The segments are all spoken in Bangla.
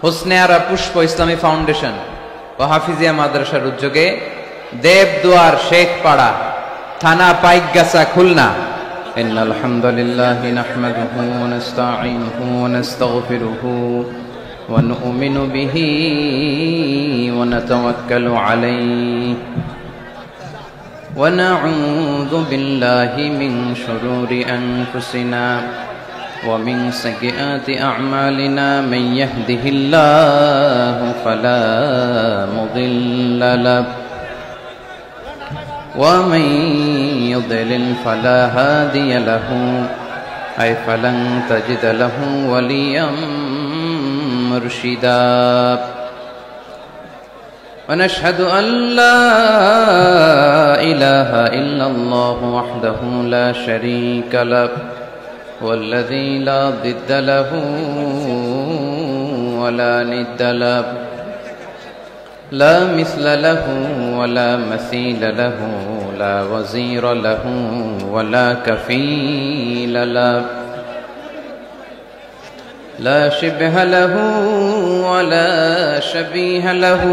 হোসনে আরা পুষ্প ইসলামী ফাউন্ডেশন ও হাফিজিয়া মাদ্রাসার উদ্যোগে দেবদুয়ার শেখপাড়া থানা পাইকগাছা খুলনা ইন্নাল হামদুলিল্লাহি নাহমাদুহু ওয়া নাস্তাঈনুহু ওয়া নাস্তাগফিরুহু ওয়া নু'মিনু বিহি ওয়া নাতাওয়াক্কালু আলাইহি ওয়া নাউযু বিল্লাহি মিন শুরুরি আনফুসিনা ومن سيئات أعمالنا من يهده الله فلا مضل له ومن يضلل فلا هادي له أي فلن تجد له وليا مرشدا ونشهد أن لا إله إلا الله وحده لا شريك له والذي لا ضد له ولا ند له لا مثل له ولا مثيل له لا وزير له ولا كفيل له لا شبه له ولا شبيه له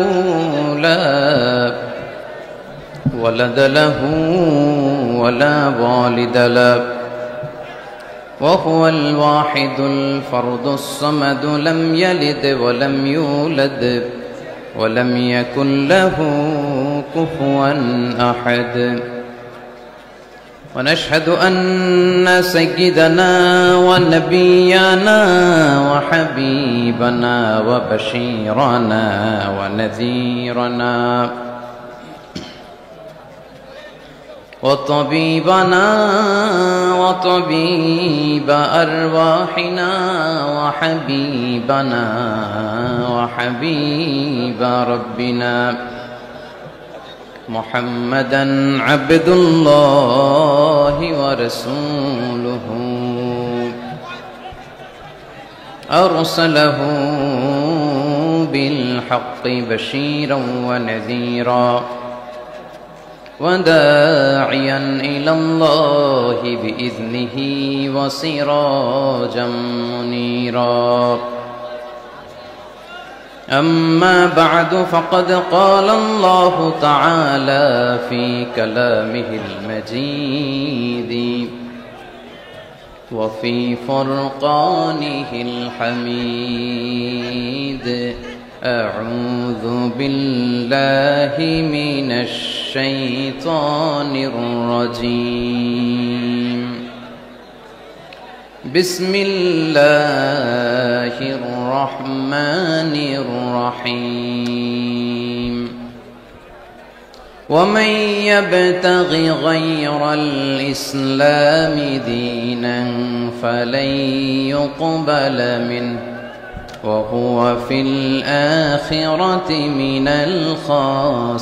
لا ولد له ولا والد له وهو الواحد الفرد الصمد لم يلد ولم يولد ولم يكن له كفوا أحد ونشهد أن سيدنا ونبينا وحبيبنا وبشيرنا ونذيرنا وطبيبنا وطبيب أرواحنا وحبيبنا وحبيب ربنا محمدا عبد الله ورسوله أرسله بالحق بشيرا ونذيرا وداعيا إلى الله بإذنه وسراجا منيرا أما بعد فقد قال الله تعالى في كلامه المجيد وفي فرقانه الحميد أعوذ بالله من الشيطان الرجيم بسم الله الرحمن الرحيم ومن يبتغ غير الإسلام دينا فلن يقبل منه وهو في الآخرة من الخاسرين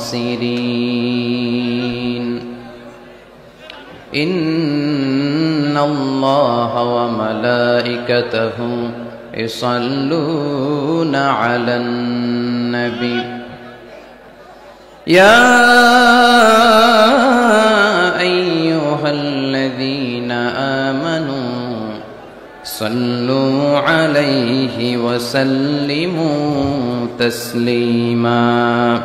إن الله وملائكته يصلون على النبي يا أيها الذين آمنوا صلوا عليه وسلموا تسليما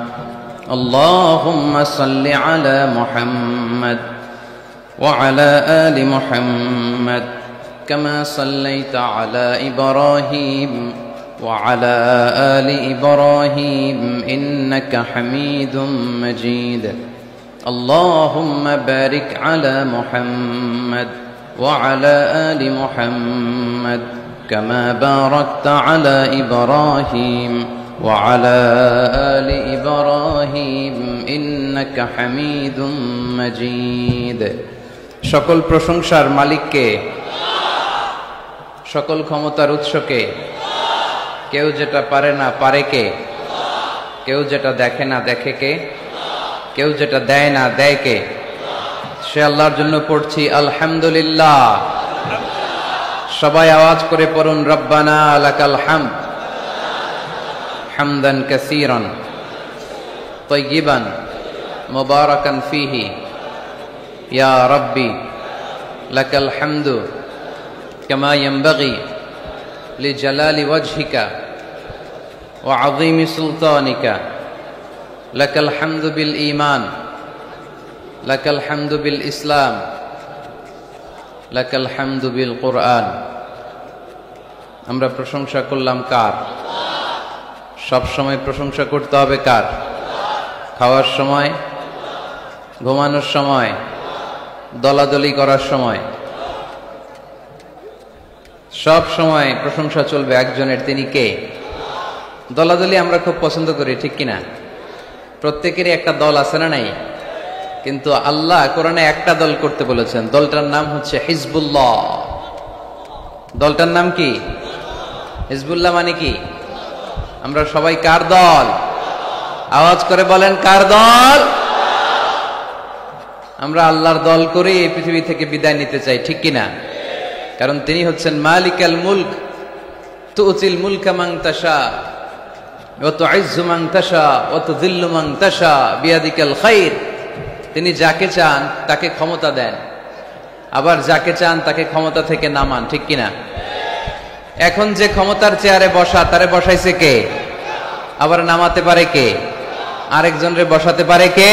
اللهم صل على محمد وعلى آل محمد كما صليت على إبراهيم وعلى آل إبراهيم إنك حميد مجيد اللهم بارك على محمد وعلى آل محمد كما باركت على إبراهيم وعلى آل إبراهيم إنك حميد مجيد সকল প্রশংসার মালিককে সকল ক্ষমতার উৎসকে কেউ যেটা পারে না পারে কে কেউ যেটা দেখে না দেখে কে কেউ যেটা দেয় না দেয় কে সে আল্লাহর জন্য পড়ছি আলহামদুলিল্লাহ সবাই আওয়াজ করে পড়ুন রব্বানা লাকাল হামদ হামদান কাসীরান তাইয়িবান মুবারাকান ফীহি ইয়া রাব্বি লাকাল হামদু কামা ইয়ানবাগি লিজালালি ওয়াজহিকা ওয়া আযীমি সুলতানিকা লাকাল হামদু বিল ঈমান লাকাল হামদু বিল ইসলাম লাকাল হামদু বিল কুরআন। আমরা প্রশংসা করলাম কার? সব সময় প্রশংসা করতে হবে কার? খাওয়ার সময়, ঘুমানোর সময়, দলাদলি করার সময়, সব সময় প্রশংসা চলবে একজনের। তিনি কে? দলাদলি আমরা খুব পছন্দ করি, ঠিক কিনা? প্রত্যেকেরই একটা দল আছে না নাই? কিন্তু আল্লাহ কোরআনে একটা দল করতে বলেছেন, দলটার নাম হচ্ছে হিজবুল্লাহ। দলটার নাম কি? হিজবুল্লাহ মানে কি? আমরা সবাই কার দল? আওয়াজ করে বলেন, কার দল? আমরা আল্লাহর দল করে এই পৃথিবী থেকে বিদায় নিতে চাই, ঠিক কিনা? কারণ তিনি হচ্ছেন মালিকাল মুলক, তুতিল মুলকা মান তাশা ওয়া তুইজ্জু মান তাশা ওয়া তুযিল্লু মান তাশা বিয়াদিকাল খাইর। তিনি যাকে চান তাকে ক্ষমতা দেন, আবার যাকে চান তাকে ক্ষমতা থেকে নামান, ঠিক কিনা? এখন যে ক্ষমতার চেয়ারে বসা, তারে বসাইছে কে? আবার নামাতে পারে কে? আরেকজনরে বসাতে পারে কে?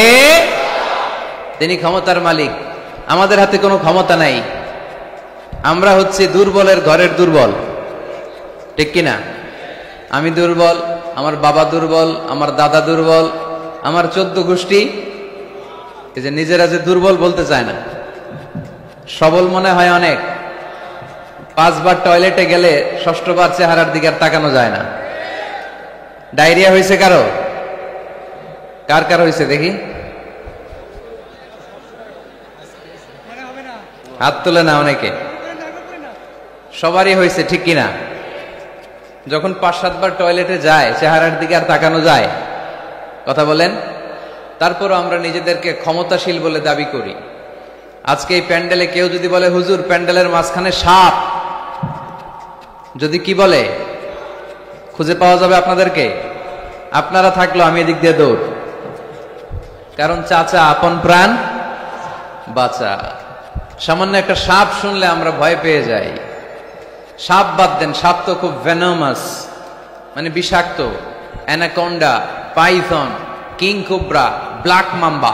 তিনি ক্ষমতার মালিক। আমাদের হাতে কোনো ক্ষমতা নাই। আমরা হচ্ছে দুর্বলের ঘরের দুর্বল, ঠিক কিনা? আমি দুর্বল, আমার বাবা দুর্বল, আমার দাদা দুর্বল, আমার 14 গোষ্ঠী এই যে নিজেরা যে দুর্বল বলতে চায় না, সবল মনে হয় অনেক। 5 বার টয়লেটে গেলে 6ষ্ঠ বার চেহারার দিকে আর তাকানো যায় না। ডায়রিয়া হয়েছে কারো? কার কার হয়েছে দেখি? হাত তুলে না অনেকে। সবারই হয়েছে, ঠিক কিনা? যখন 5-7 বার টয়লেটে যায় চেহারার দিকে আর তাকানো যায়? কথা বলেন। তারপরও আমরা নিজেদেরকে ক্ষমতাশীল বলে দাবি করি। আজকে এই প্যান্ডেলে কেউ যদি বলে, হুজুর প্যান্ডেলের মাঝখানে সাপ, যদি কি বলে খুঁজে পাওয়া যাবে আপনাদেরকে? আপনারা থাকলো আমি এদিক দিয়ে দৌড়। কারণ চাচা আপন প্রাণ বাঁচা। সামান্য একটা সাপ শুনলে আমরা ভয় পেয়ে যাই। সাপ বাদ দেন, সাপ তো খুব ভেনোমাস, মানে বিষাক্ত। Anaconda, Python, king cobra, black mamba,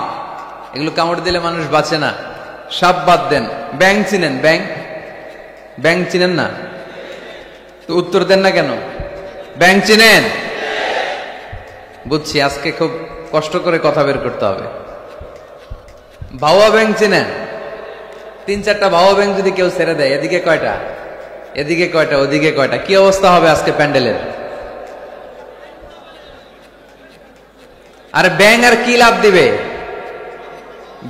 এগুলো কামড় দিলে মানুষ বাঁচে না। সাপ বাদ দেন। ব্যাং চিনেন? ব্যাং, ব্যাং চিনেন না তো উত্তর দেন না কেন? ব্যাং চিনেন? বুঝছি, আজকে খুব কষ্ট করে কথা বের করতে হবে। ভাওয়া ব্যাং চিনেন? 3-4টা ভাওয়া ব্যাং যদি কেউ ছেড়ে দেয়, এদিকে কয়টা, এদিকে কয়টা, ওদিকে কয়টা, কি অবস্থা হবে আজকে প্যান্ডেলের? আর ব্যাং আর কি লাভ দিবে?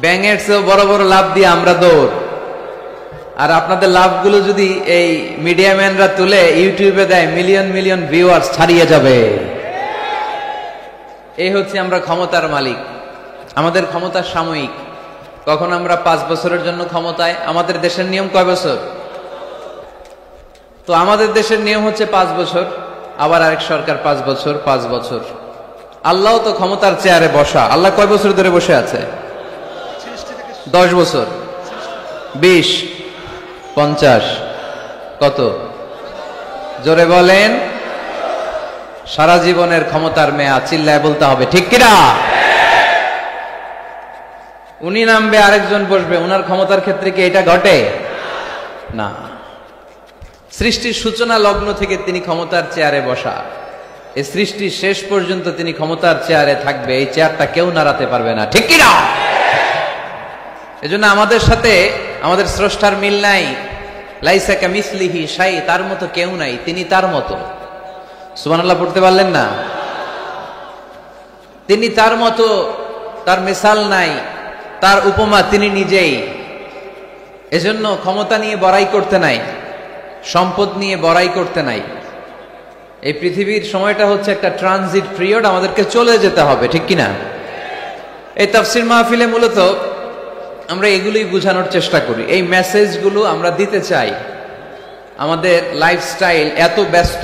ব্যাঙের চেয়েও বড় বড় লাভ দিয়ে আমরা দৌড়। আর আপনাদের লাভগুলো যদি এই মিডিয়া ম্যানরা তুলে ইউটিউবে দেয়, মিলিয়ন মিলিয়ন ভিউয়ার্স ছাড়িয়ে যাবে। এই হচ্ছে আমরা ক্ষমতার মালিক। আমাদের ক্ষমতা সাময়িক। কখন আমরা 5 বছরের জন্য ক্ষমতায়। আমাদের দেশের নিয়ম কয় বছর? তো আমাদের দেশের নিয়ম হচ্ছে 5 বছর, আবার আরেক সরকার 5 বছর, 5 বছর। আল্লাহ তো ক্ষমতার চেয়ারে বসা। আল্লাহ কয় বছর ধরে বসে আছে? 10 বছর, 20, 50, কত? জোরে বলেন। সারা জীবনের ক্ষমতার মেয়াদ, চিল্লায় বলতে হবে, ঠিক কিনা? উনি নামবে, আরেকজন বসবে। উনার ক্ষমতার ক্ষেত্রে কি এটা ঘটে? না। সৃষ্টির সূচনা লগ্ন থেকে তিনি ক্ষমতার চেয়ারে বসা। এই সৃষ্টির শেষ পর্যন্ত তিনি ক্ষমতার চেয়ারে থাকবে। এই চেয়ারটা কেউ নাড়াতে পারবে না, ঠিক কিনা? এজন্য আমাদের সাথে আমাদের স্রষ্টার মিল নাই। লাইসা কামিসলিহি শাই, তার মতো কেউ নাই, তিনি তার মতো। সুবহানাল্লাহ পড়তে পারলেন না? তিনি তার মতো, তার মিসাল নাই, তার উপমা তিনি নিজেই। এজন্য ক্ষমতা নিয়ে বড়াই করতে নাই, সম্পদ নিয়ে বড়াই করতে নাই। এই পৃথিবীর সময়টা হচ্ছে একটা ট্রানজিট পিরিয়ড, আমাদেরকে চলে যেতে হবে, ঠিক কিনা? এই তাফসীর মাহফিলে মূলত আমরা এগুলোই বোঝানোর চেষ্টা করি। এই মেসেজগুলো আমরা দিতে চাই। আমাদের লাইফস্টাইল এত ব্যস্ত,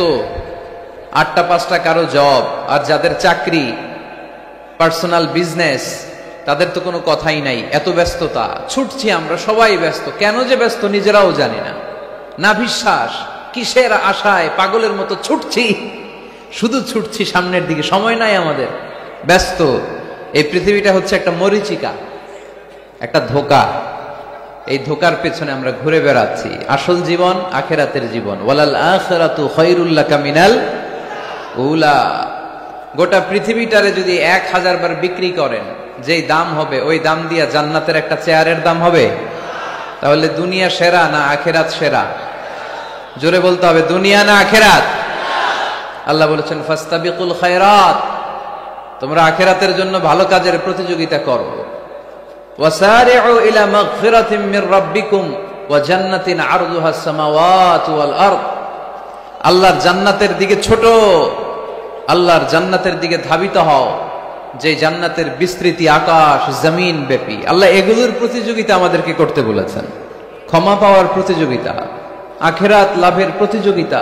8টা 5টা কারো জব, আর যাদের চাকরি, পার্সোনাল বিজনেস, তাদের তো কোনো কথাই নাই। এত ব্যস্ততা, ছুটছি আমরা, সবাই ব্যস্ত। কেন যে ব্যস্ত নিজেরাও জানি না। না বিশ্বাস, কিসের আশায় পাগলের মতো ছুটছি, শুধু ছুটছি সামনের দিকে, সময় নাই আমাদের, ব্যস্ত। এই পৃথিবীটা হচ্ছে একটা মরীচিকা, একটা ধোঁকা। এই ধোকার পেছনে আমরা ঘুরে বেড়াচ্ছি। আসল জীবন আখিরাতের জীবন। ওয়ালাল আখিরাতু খায়রুল লাকা মিনাল উলা। গোটা পৃথিবীটারে যদি 1000 বার বিক্রি করেন, যেই দাম হবে ওই দাম দিয়া জান্নাতের একটা চেয়ারের দাম হবে? তাহলে দুনিয়া সেরা না আখিরাত সেরা? জোরে বলতে হবে, দুনিয়া না আখিরাত? আল্লাহ বলেছেন ফাস্তাবিকুল খায়রাত, তোমরা আখিরাতের জন্য ভালো কাজের প্রতিযোগিতা করো। ওয়াসারিউ ইলা মাগফিরাতিম মির রাব্বিকুম ওয়া জান্নাতিন আরদুহাস সামাওয়াতু ওয়াল আরদ। আল্লাহর জান্নাতের দিকে ছোট, আল্লাহর জান্নাতের দিকে ধাবিত হও, যে জান্নাতের বিস্তৃতি আকাশ জমিন ব্যাপী। আল্লাহ এগুলোর প্রতিযোগিতা আমাদেরকে করতে বলেছেন। ক্ষমা পাওয়ার প্রতিযোগিতা, আখিরাত লাভের প্রতিযোগিতা,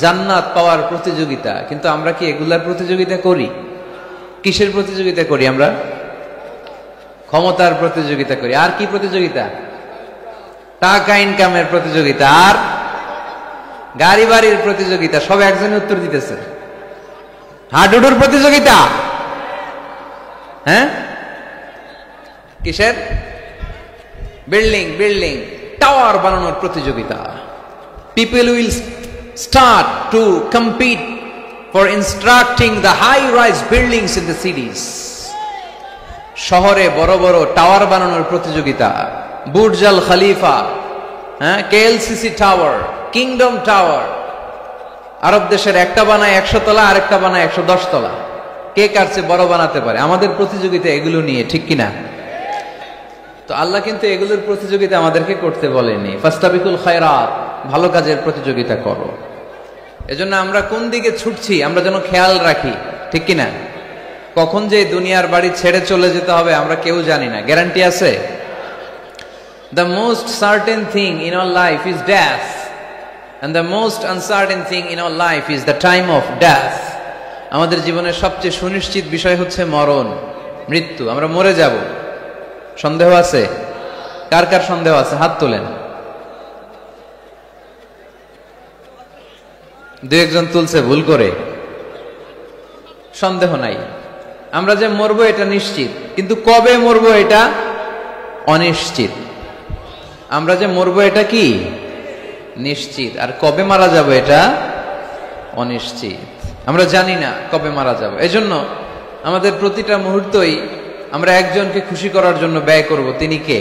জান্নাত পাওয়ার প্রতিযোগিতা। কিন্তু আমরা কি এগুলার প্রতিযোগিতা করি? কিসের প্রতিযোগিতা করি আমরা? ক্ষমতার প্রতিযোগিতা করি। আর কি প্রতিযোগিতা? টাকা ইনকামের প্রতিযোগিতা, আর গাড়ি বাড়ির প্রতিযোগিতা। সব একজনে উত্তর দিতেছে। হাডুডুর প্রতিযোগিতা। হ্যাঁ, কিসের? বিল্ডিং বিল্ডিং টাওয়ার বানানোর প্রতিযোগিতা। People will start to compete for instructing the high rise buildings in the cities. শহরে বড় বড় টাওয়ার বানানোর প্রতিযোগিতা। বুর্জ আল খলিফা, হ্যাঁ, কেএলসিসি টাওয়ার, কিংডম টাওয়ার। আরব দেশের একটা বানায় 100 তলা, আরেকটা বানায় 110 তলা। কে কার চেয়ে বড় বানাতে পারে? আমাদের প্রতিযোগিতা এগুলো নিয়ে, ঠিক কিনা? তো আল্লাহ কিন্তু এগুলোর প্রতিযোগিতা আমাদেরকে করতে বলেনি। ফাস্তাবিকুল খায়রাত, ভালো কাজের প্রতিযোগিতা করো। এজন্য আমরা কোন দিকে ছুটছি আমরা যেন খেয়াল রাখি, ঠিক কিনা? কখন যে দুনিয়ার বাড়ি ছেড়ে চলে যেতে হবে আমরা কেউ জানি না। গ্যারান্টি আছে? The most certain thing in our life is death, and the most uncertain thing in our life is the time of death. আমাদের জীবনের সবচেয়ে সুনিশ্চিত বিষয় হচ্ছে মরণ, মৃত্যু। আমরা মরে যাব। সন্দেহ আছে? কার কার সন্দেহ আছে? হাত তোলেন। 2-1 জন তুলছে ভুল করে। সন্দেহ নাই, আমরা যে মরবো এটা নিশ্চিত, কিন্তু কবে মরবো এটা অনিশ্চিত। আমরা যে মরবো এটা কি নিশ্চিত, আর কবে মারা যাব এটা অনিশ্চিত। আমরা জানি না কবে মারা যাব। এজন্য আমাদের প্রতিটা মুহূর্তই আমরা একজনকে খুশি করার জন্য ব্যয় করব। তিনি কে?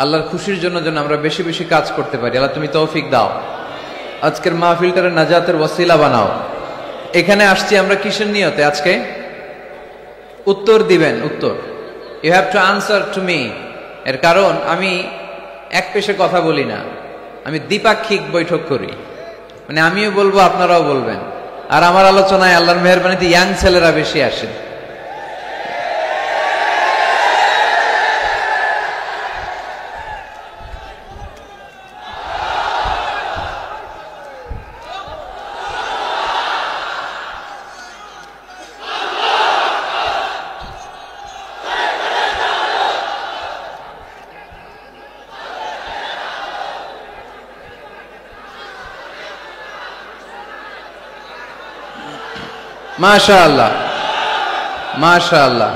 আল্লাহর খুশির জন্য যেন আমরা বেশি বেশি কাজ করতে পারি। আল্লাহ তুমি তৌফিক দাও। আজকের মাহফিলটারে নাজাতের ওসিলা বানাও। এখানে আসছি আমরা কিসের নিয়তে? আজকে উত্তর দিবেন। উত্তর you have to answer to me. এর কারণ আমি এক পেশে কথা বলি না, আমি দ্বিপাক্ষিক বৈঠক করি। মানে আমিও বলবো, আপনারাও বলবেন। আর আমার আলোচনায় আল্লাহর মেহেরবানিতে ইয়াং ছেলেরা বেশি আসে। মাশাআল্লাহ, মাশাআল্লাহ।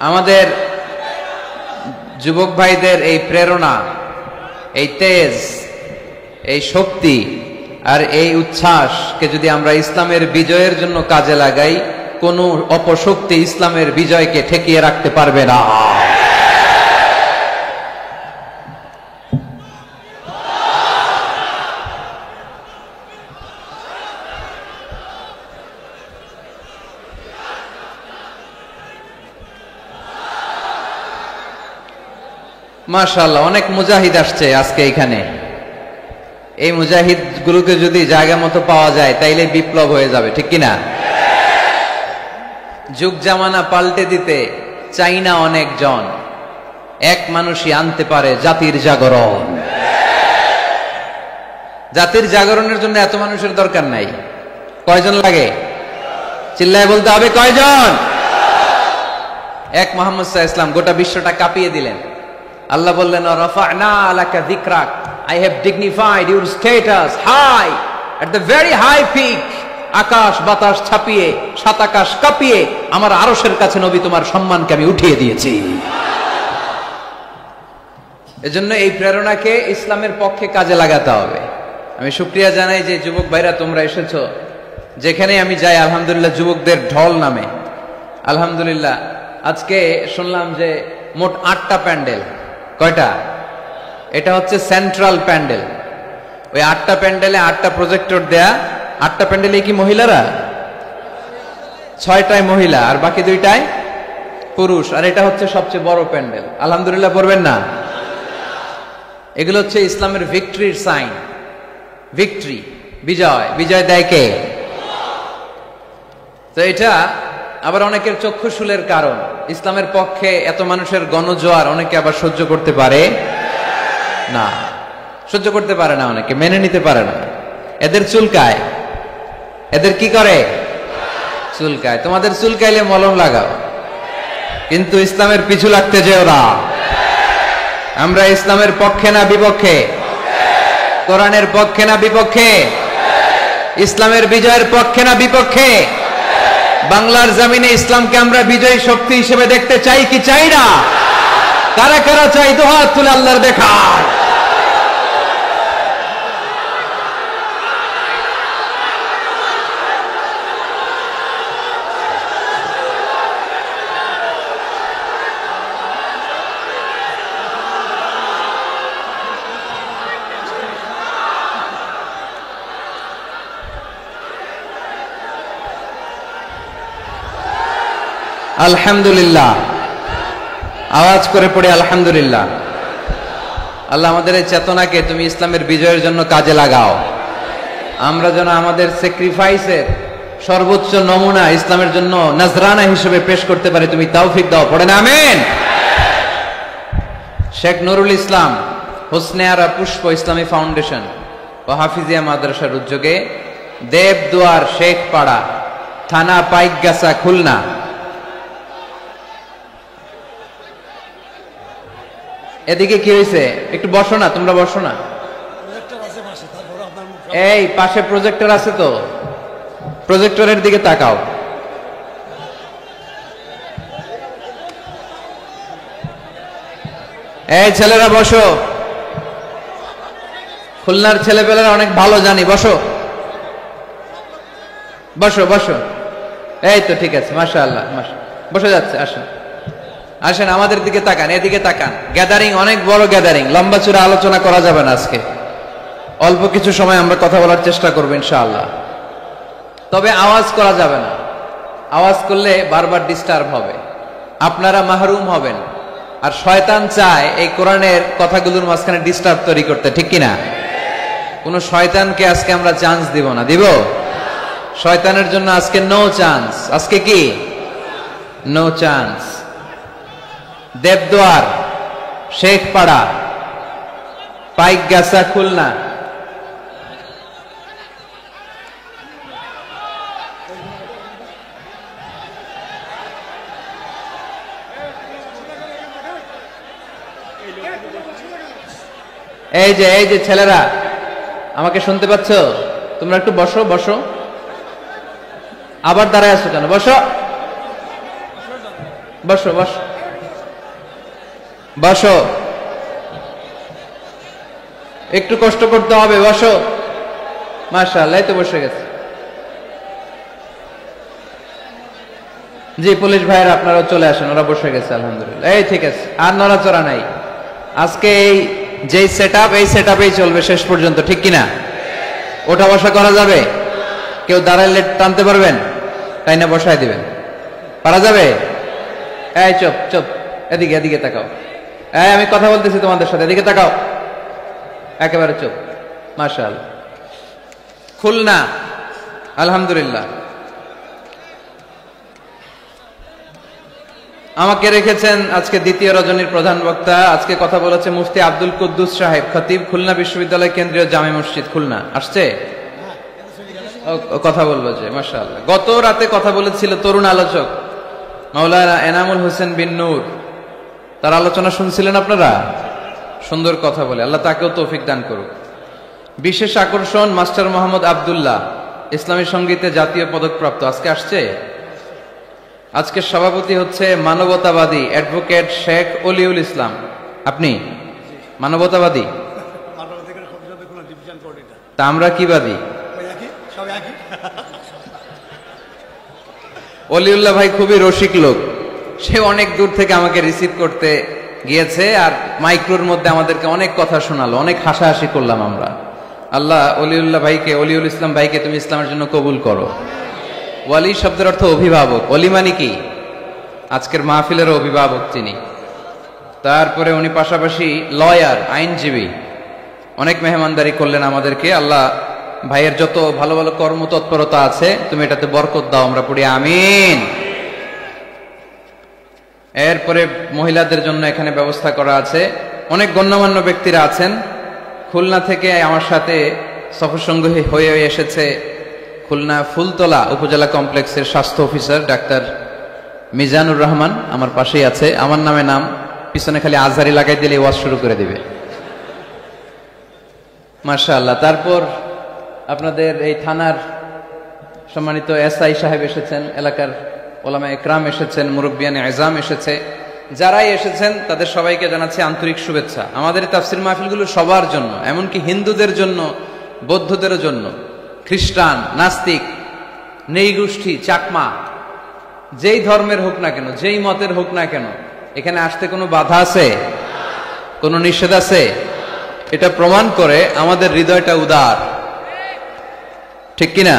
আমাদের যুবক ভাইদের এই প্রেরণা, এই তেজ, এই শক্তি আর এই উচ্ছ্বাসকে যদি আমরা ইসলামের বিজয়ের জন্য কাজে লাগাই, কোন অপশক্তি ইসলামের বিজয়কে ঠেকিয়ে রাখতে পারবে না। মাশাআল্লাহ, অনেক মুজাহিদ আসছে আজকে এখানে। এই মুজাহিদ গুলোকে যদি জায়গা মতো পাওয়া যায় তাইলে বিপ্লব হয়ে যাবে, ঠিক কিনা? যুগ জামানা পাল্টে দিতে চাই না অনেকজন, এক মানুষই আনতে পারে জাতির জাগরণ। জাতির জাগরণের জন্য এত মানুষের দরকার নাই। কয়জন লাগে? চিল্লায় বলতে হবে, কয়জন? এক মুহাম্মদ সাল্লাল্লাহু আলাইহি ওয়াসাল্লাম গোটা বিশ্বটা কাঁপিয়ে দিলেন। আল্লাহ বললেন রাফা'না লাকা যিকরাক, I have dignified your status high at the very high peak. আকাশ বাতাস ছাপিয়ে সাত আকাশ কাঁপিয়ে আমার আরশের কাছে নবী তোমার সম্মানকে আমি উঠিয়ে দিয়েছি। এজন্য এই প্রেরণাকে ইসলামের পক্ষে কাজে লাগাতে হবে। আমি শুকরিয়া জানাই যে যুবক ভাইরা তোমরা এসেছো। যেখানে আমি যাই আলহামদুলিল্লাহ যুবকদের ঢল নামে। আলহামদুলিল্লাহ আজকে শুনলাম যে মোট 8টা প্যান্ডেল। কয়টা? এটা হচ্ছে সেন্ট্রাল প্যান্ডেল। ওই 8টা প্যান্ডেলে 8টা প্রজেক্টর দেয়া। 8টা প্যান্ডেলে কি মহিলারা? 6টায় মহিলা আর বাকি 2টায় পুরুষ। আর এটা হচ্ছে সবচেয়ে বড় প্যান্ডেল। আলহামদুলিল্লাহ পড়বেন না? এগুলো হচ্ছে ইসলামের ভিক্টরির সাইন। ভিক্টরি, বিজয়। বিজয় দেয় কে? তো এটা আবার অনেকের চক্ষুশূলের কারণ। ইসলামের পক্ষে এত মানুষের গণজোয়ার অনেকে আবার সহ্য করতে পারে না। সহ্য করতে পারে না, অনেকে মেনে নিতে পারে না। এদের চুলকায়। এদের কি করে? চুলকায়। তোমাদের চুলকাইলে মলম লাগাও, কিন্তু ইসলামের পিছু লাগতে যেও না। আমরা ইসলামের পক্ষে না বিপক্ষে? কোরআনের পক্ষে না বিপক্ষে? ইসলামের বিজয়ের পক্ষে না বিপক্ষে? বাংলার জমিনে ইসলামকে আমরা বিজয়ী শক্তি হিসেবে দেখতে চাই কি চাই না? কারা কারা চাই দুহাত তুলে আল্লাহর দেখায়। আলহামদুলিল্লাহ। আওয়াজ করে পড়ে আলহামদুলিল্লাহ। আল্লাহ আমাদের এই চেতনাকে তুমি ইসলামের বিজয়ের জন্য কাজে লাগাও। আমরা যেন আমাদের স্যাক্রিফাইসের সর্বোচ্চ নমুনা ইসলামের জন্য নজরানা হিসেবে পেশ করতে পারি, তুমি তৌফিক দাও। পড়েন আমিন। শেখ নুরুল ইসলাম হোসনে আরা পুষ্প ইসলামী ফাউন্ডেশন ও হাফিজিয়া মাদ্রাসার উদ্যোগে দেবদুয়ার শেখ পাড়া, থানা পাইকগাছা, খুলনা এদিকে কি হয়েছে? একটু বসো না, তোমরা বসো না। এই পাশে প্রজেক্টর আছে তো, প্রজেক্টরের দিকে তাকাও। এই ছেলেরা বসো। খুলনার ছেলেপেলেরা অনেক ভালো জানি। বসো বসো বসো। এই তো ঠিক আছে, মাশাআল্লাহ। বসে যাচ্ছে। আসেন আসেন, আমাদের দিকে তাকান, এদিকে তাকান। গ্যাদারিং অনেক বড় গ্যাদারিং, লম্বা চূড়া আলোচনা করা যাবে না আজকে। অল্প কিছু সময় আমরা কথা বলার চেষ্টা করবো ইনশাআল্লাহ। তবে আওয়াজ করা যাবে না। আওয়াজ করলে বারবার ডিস্টার্ব হবে, আপনারা মাহরুম হবেন। আর শয়তান চায় এই কোরআনের কথাগুলোর মাঝখানে ডিস্টার্ব তৈরি করতে, ঠিক কিনা? কোন শয়তানকে আজকে আমরা চান্স দিব না। দিব? শয়তানের জন্য আজকে নো চান্স। আজকে কি? No chance. দেবদুয়ার শেখপাড়া পাইকগাছা, খুলনা। এই যে ছেলেরা, আমাকে শুনতে পাচ্ছ? তোমরা একটু বসো বসো। আবার দাঁড়ায় আছো কেন? বসো বসো বসো বসো। একটু কষ্ট করতে হবে, বসো। মাশাআল্লাহ, এই তো বসে গেছে। জি পুলিশ ভাইয়ের আপনারাও চলে আসেন, ওরা বসে গেছে আলহামদুলিল্লাহ। এই ঠিক আছে, আর নড়াচড়া নাই। আজকে এই যে সেটআপ, এই সেটআপেই চলবে শেষ পর্যন্ত, ঠিক কিনা? ওঠা বসা করা যাবে? কেউ দাঁড়াইলে টানতে পারবেন? তাই না বসায় দিবেন? পারা যাবে? এই চুপ চুপ, এদিকে এদিকে তাকাও। এই আমি কথা বলতেছি তোমাদের সাথে, এদিকে তাকাও। একেবারে চুপ। মাশাআল্লাহ। খুলনা আলহামদুলিল্লাহ। আমাকে রেখেছেন আজকে দ্বিতীয় রজনীর প্রধান বক্তা। আজকে কথা বলেছে মুফতি আব্দুল কুদ্দুস সাহেব, খতিব, খুলনা বিশ্ববিদ্যালয় কেন্দ্রীয় জামে মসজিদ খুলনা। আসছে? কথা বলবো যে মাশাআল্লাহ। গত রাতে কথা বলেছিল তরুণ আলোচক মাওলানা এনামুল হোসেন বিন নূর। তার আলোচনা শুনছিলেন আপনারা? সুন্দর কথা বলে, আল্লাহ তাকেও তৌফিক দান করুক। বিশেষ আকর্ষণ মাস্টার মোহাম্মদ আব্দুল্লাহ, ইসলামী সঙ্গীতে জাতীয় পদকপ্রাপ্ত, আজকে আসছে। আজকের সভাপতি হচ্ছে মানবতাবাদী অ্যাডভোকেট শেখ অলিউল ইসলাম। আপনি মানবতাবাদী? তা আমরা কি বাদী? অলিউল্লাহ ভাই খুবই রসিক লোক, সে অনেক দূর থেকে আমাকে রিসিভ করতে গিয়েছে আর মাইক্রোর মধ্যে আমাদেরকে অনেক কথা শোনালো, অনেক হাসাহাসি করলাম আমরা। আল্লাহ অলিউল্লাহ ভাইকে, অলিউল ইসলাম ভাইকে তুমি ইসলামের জন্য কবুল করো। ওয়ালি শব্দের অর্থ অভিভাবক, অলি মানে কি? আজকের মাহফিলের অভিভাবক তিনি। তারপরে উনি পাশাপাশি লয়ার, আইনজীবী, অনেক মেহমানদারি করলেন আমাদেরকে। আল্লাহ ভাইয়ের যত ভালো ভালো কর্মতৎপরতা আছে তুমি এটাতে বরকত দাও, আমরা পড়ি আমিন। এরপরে মহিলাদের জন্য এখানে ব্যবস্থা করা আছে। অনেক গণ্যমান্য ব্যক্তিরা আছেন। খুলনা থেকে আমার সাথে সফরসঙ্গী হয়ে এসেছে খুলনা ফুলতলা উপজেলা কমপ্লেক্সের স্বাস্থ্য অফিসার ডাক্তার মিজানুর রহমান, আমার পাশেই আছে। আমার নামে নাম, পিছনে খালি আজহারি লাগাই দিলে ওয়াজ শুরু করে দিবে, মাশাআল্লাহ। তারপর আপনাদের এই থানার সম্মানিত এসআই সাহেব এসেছেন, এলাকার ওলামা একরাম এসেছেন, মুরব্বিয়ানে আজম এসেছে। যারাই এসেছেন তাদের সবাইকে জানাচ্ছি আন্তরিক শুভেচ্ছা। আমাদের তাফসির মাহফিলগুলো সবার জন্য, এমনকি হিন্দুদের জন্য, বৌদ্ধদের জন্য, খ্রিস্টান, নাস্তিক, নৃগোষ্ঠী, চাকমা, যেই ধর্মের হোক না কেন, যেই মতের হোক না কেন, এখানে আসতে কোনো বাধা আছে? কোনো নিষেধ আছে? এটা প্রমাণ করে আমাদের হৃদয়টা উদার, ঠিক কিনা?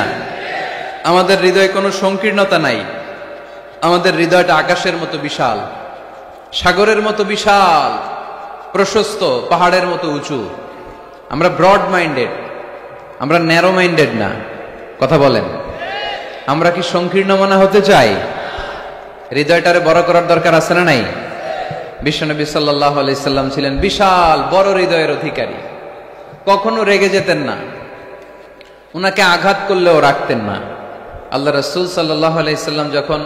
আমাদের হৃদয়ে কোনো সংকীর্ণতা নাই। আমাদের হৃদয়টা আকাশের মতো বিশাল, সাগরের মতো বিশাল, প্রশস্ত, পাহাড়ের মতো উঁচু। আমরা ব্রড মাইন্ডেড, আমরা ন্যারো মাইন্ডেড না। কথা বলেন, আমরা কি সংকীর্ণ মনা হতে চাই? হৃদয়টারে বড় করার দরকার আছে না নাই? বিশ্বনবী সাল্লাল্লাহু আলাইহি সাল্লাম ছিলেন বিশাল বড় হৃদয়ের অধিকারী, কখনো রেগে যেতেন না, উনাকে আঘাত করলেও রাখতেন না। আল্লাহ রাসূল সাল্লাল্লাহু আলাইহি সাল্লাম যখন